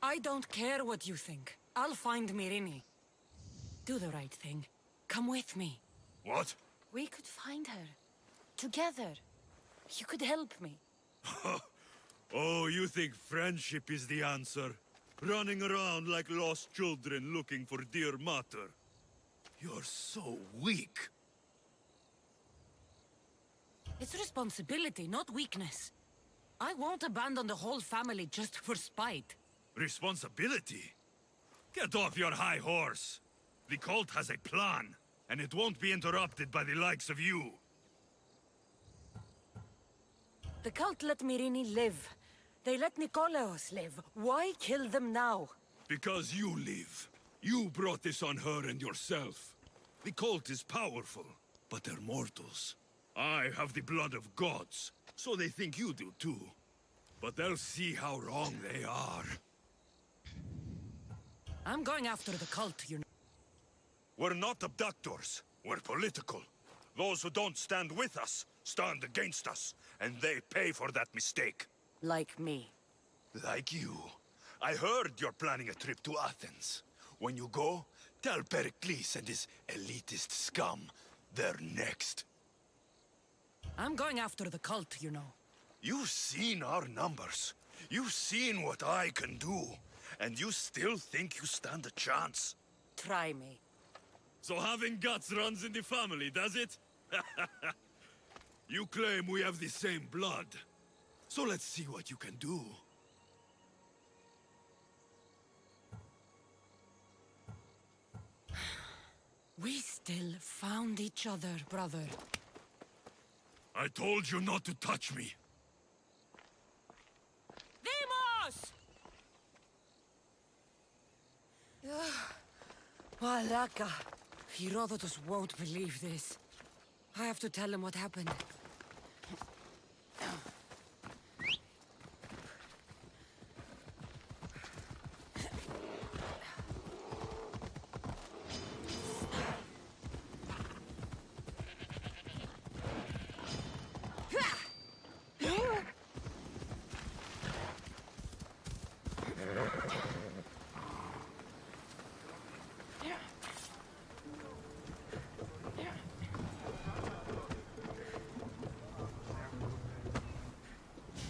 Speaker 4: I don't care what you think. I'll find Mirini. Do the right thing. Come with me.
Speaker 8: What?
Speaker 4: We could find her. Together. You could help me.
Speaker 8: Oh, you think friendship is the answer? Running around like lost children looking for dear mater. You're so weak.
Speaker 4: It's responsibility, not weakness. I won't abandon the whole family just for spite.
Speaker 8: Responsibility? Get off your high horse. The cult has a plan, and it won't be interrupted by the likes of you.
Speaker 4: The cult let Mirini live. They let Nikolaos live. Why kill them now?
Speaker 8: Because you live. You brought this on her and yourself. The cult is powerful, but they're mortals. I have the blood of gods, so they think you do too. But they'll see how wrong they are.
Speaker 4: I'm going after the cult, you know.
Speaker 8: We're not abductors. We're political. Those who don't stand with us stand against us, and they pay for that mistake.
Speaker 4: Like me.
Speaker 8: Like you. I heard you're planning a trip to Athens. When you go, tell Pericles and his elitist scum they're next.
Speaker 4: I'm going after the cult, you know.
Speaker 8: You've seen our numbers. You've seen what I can do. And you still think you stand a chance?
Speaker 4: Try me.
Speaker 8: So having guts runs in the family, does it? You claim we have the same blood. So let's see what you can do.
Speaker 4: We still found each other, brother.
Speaker 8: I told you not to touch me.
Speaker 4: Demos! Malaka. Herodotus won't believe this. I have to tell him what happened.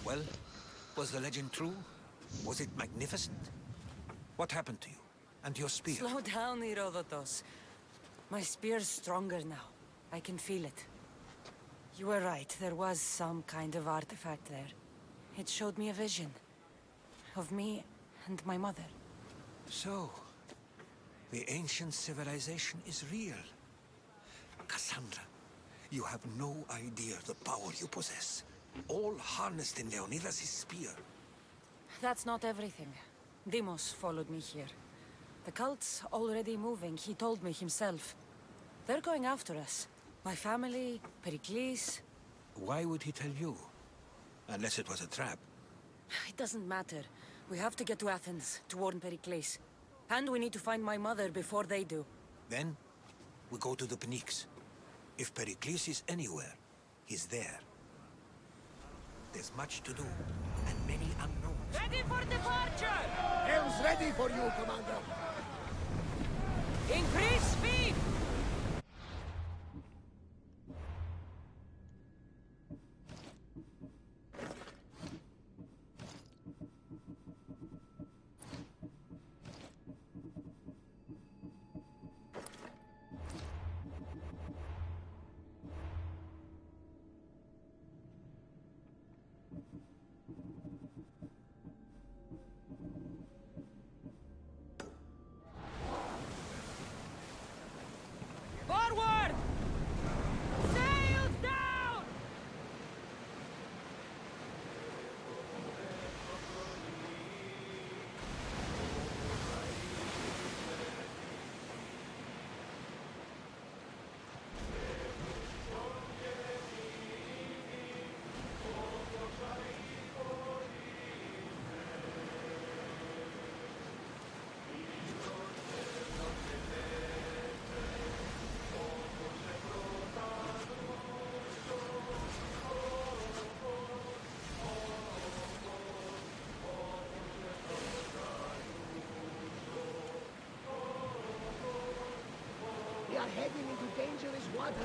Speaker 17: Well, was the legend true? Was it magnificent? What happened to you? And your spear?
Speaker 4: Slow down, Herodotus. My spear's stronger now. I can feel it. You were right. There was some kind of artifact there. It showed me a vision. Of me and my mother.
Speaker 17: So, the ancient civilization is real. Cassandra, you have no idea the power you possess. All harnessed in Leonidas' spear.
Speaker 4: That's not everything. Demos followed me here. The cult's already moving, he told me himself. They're going after us. My family, Pericles.
Speaker 17: Why would he tell you? Unless it was a trap.
Speaker 4: It doesn't matter. We have to get to Athens, to warn Pericles. And we need to find my mother before they do.
Speaker 17: Then, we go to the Pnyx. If Pericles is anywhere, he's there. There's much to do, and many unknowns.
Speaker 9: Ready for departure!
Speaker 18: Hell's ready for you, Commander.
Speaker 9: Increase speed! Forward! Sails down!
Speaker 18: We are heading into dangerous waters.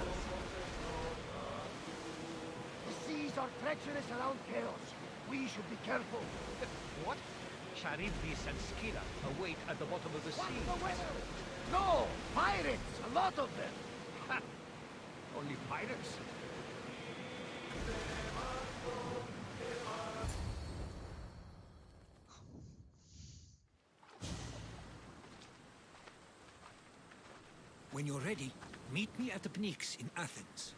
Speaker 18: The seas are treacherous around Chaos. We should be careful.
Speaker 12: What? Charybdis and Scylla await at the bottom of the sea.
Speaker 18: What's the weather? No! Pirates! A lot of them!
Speaker 12: Ha! Only pirates?
Speaker 17: When you're ready, meet me at the Pnyx in Athens.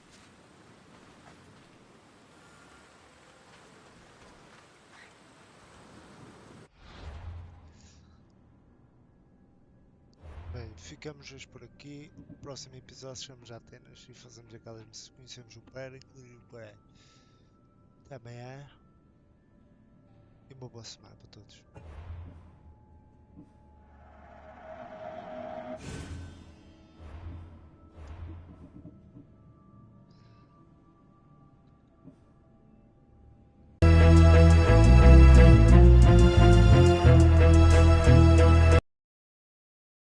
Speaker 3: Bem, ficamos hoje por aqui. No próximo episódio chegamos a Atenas e fazemos aquelas missões. Conhecemos o Péricles e o Pé. Até amanhã e uma boa semana para todos.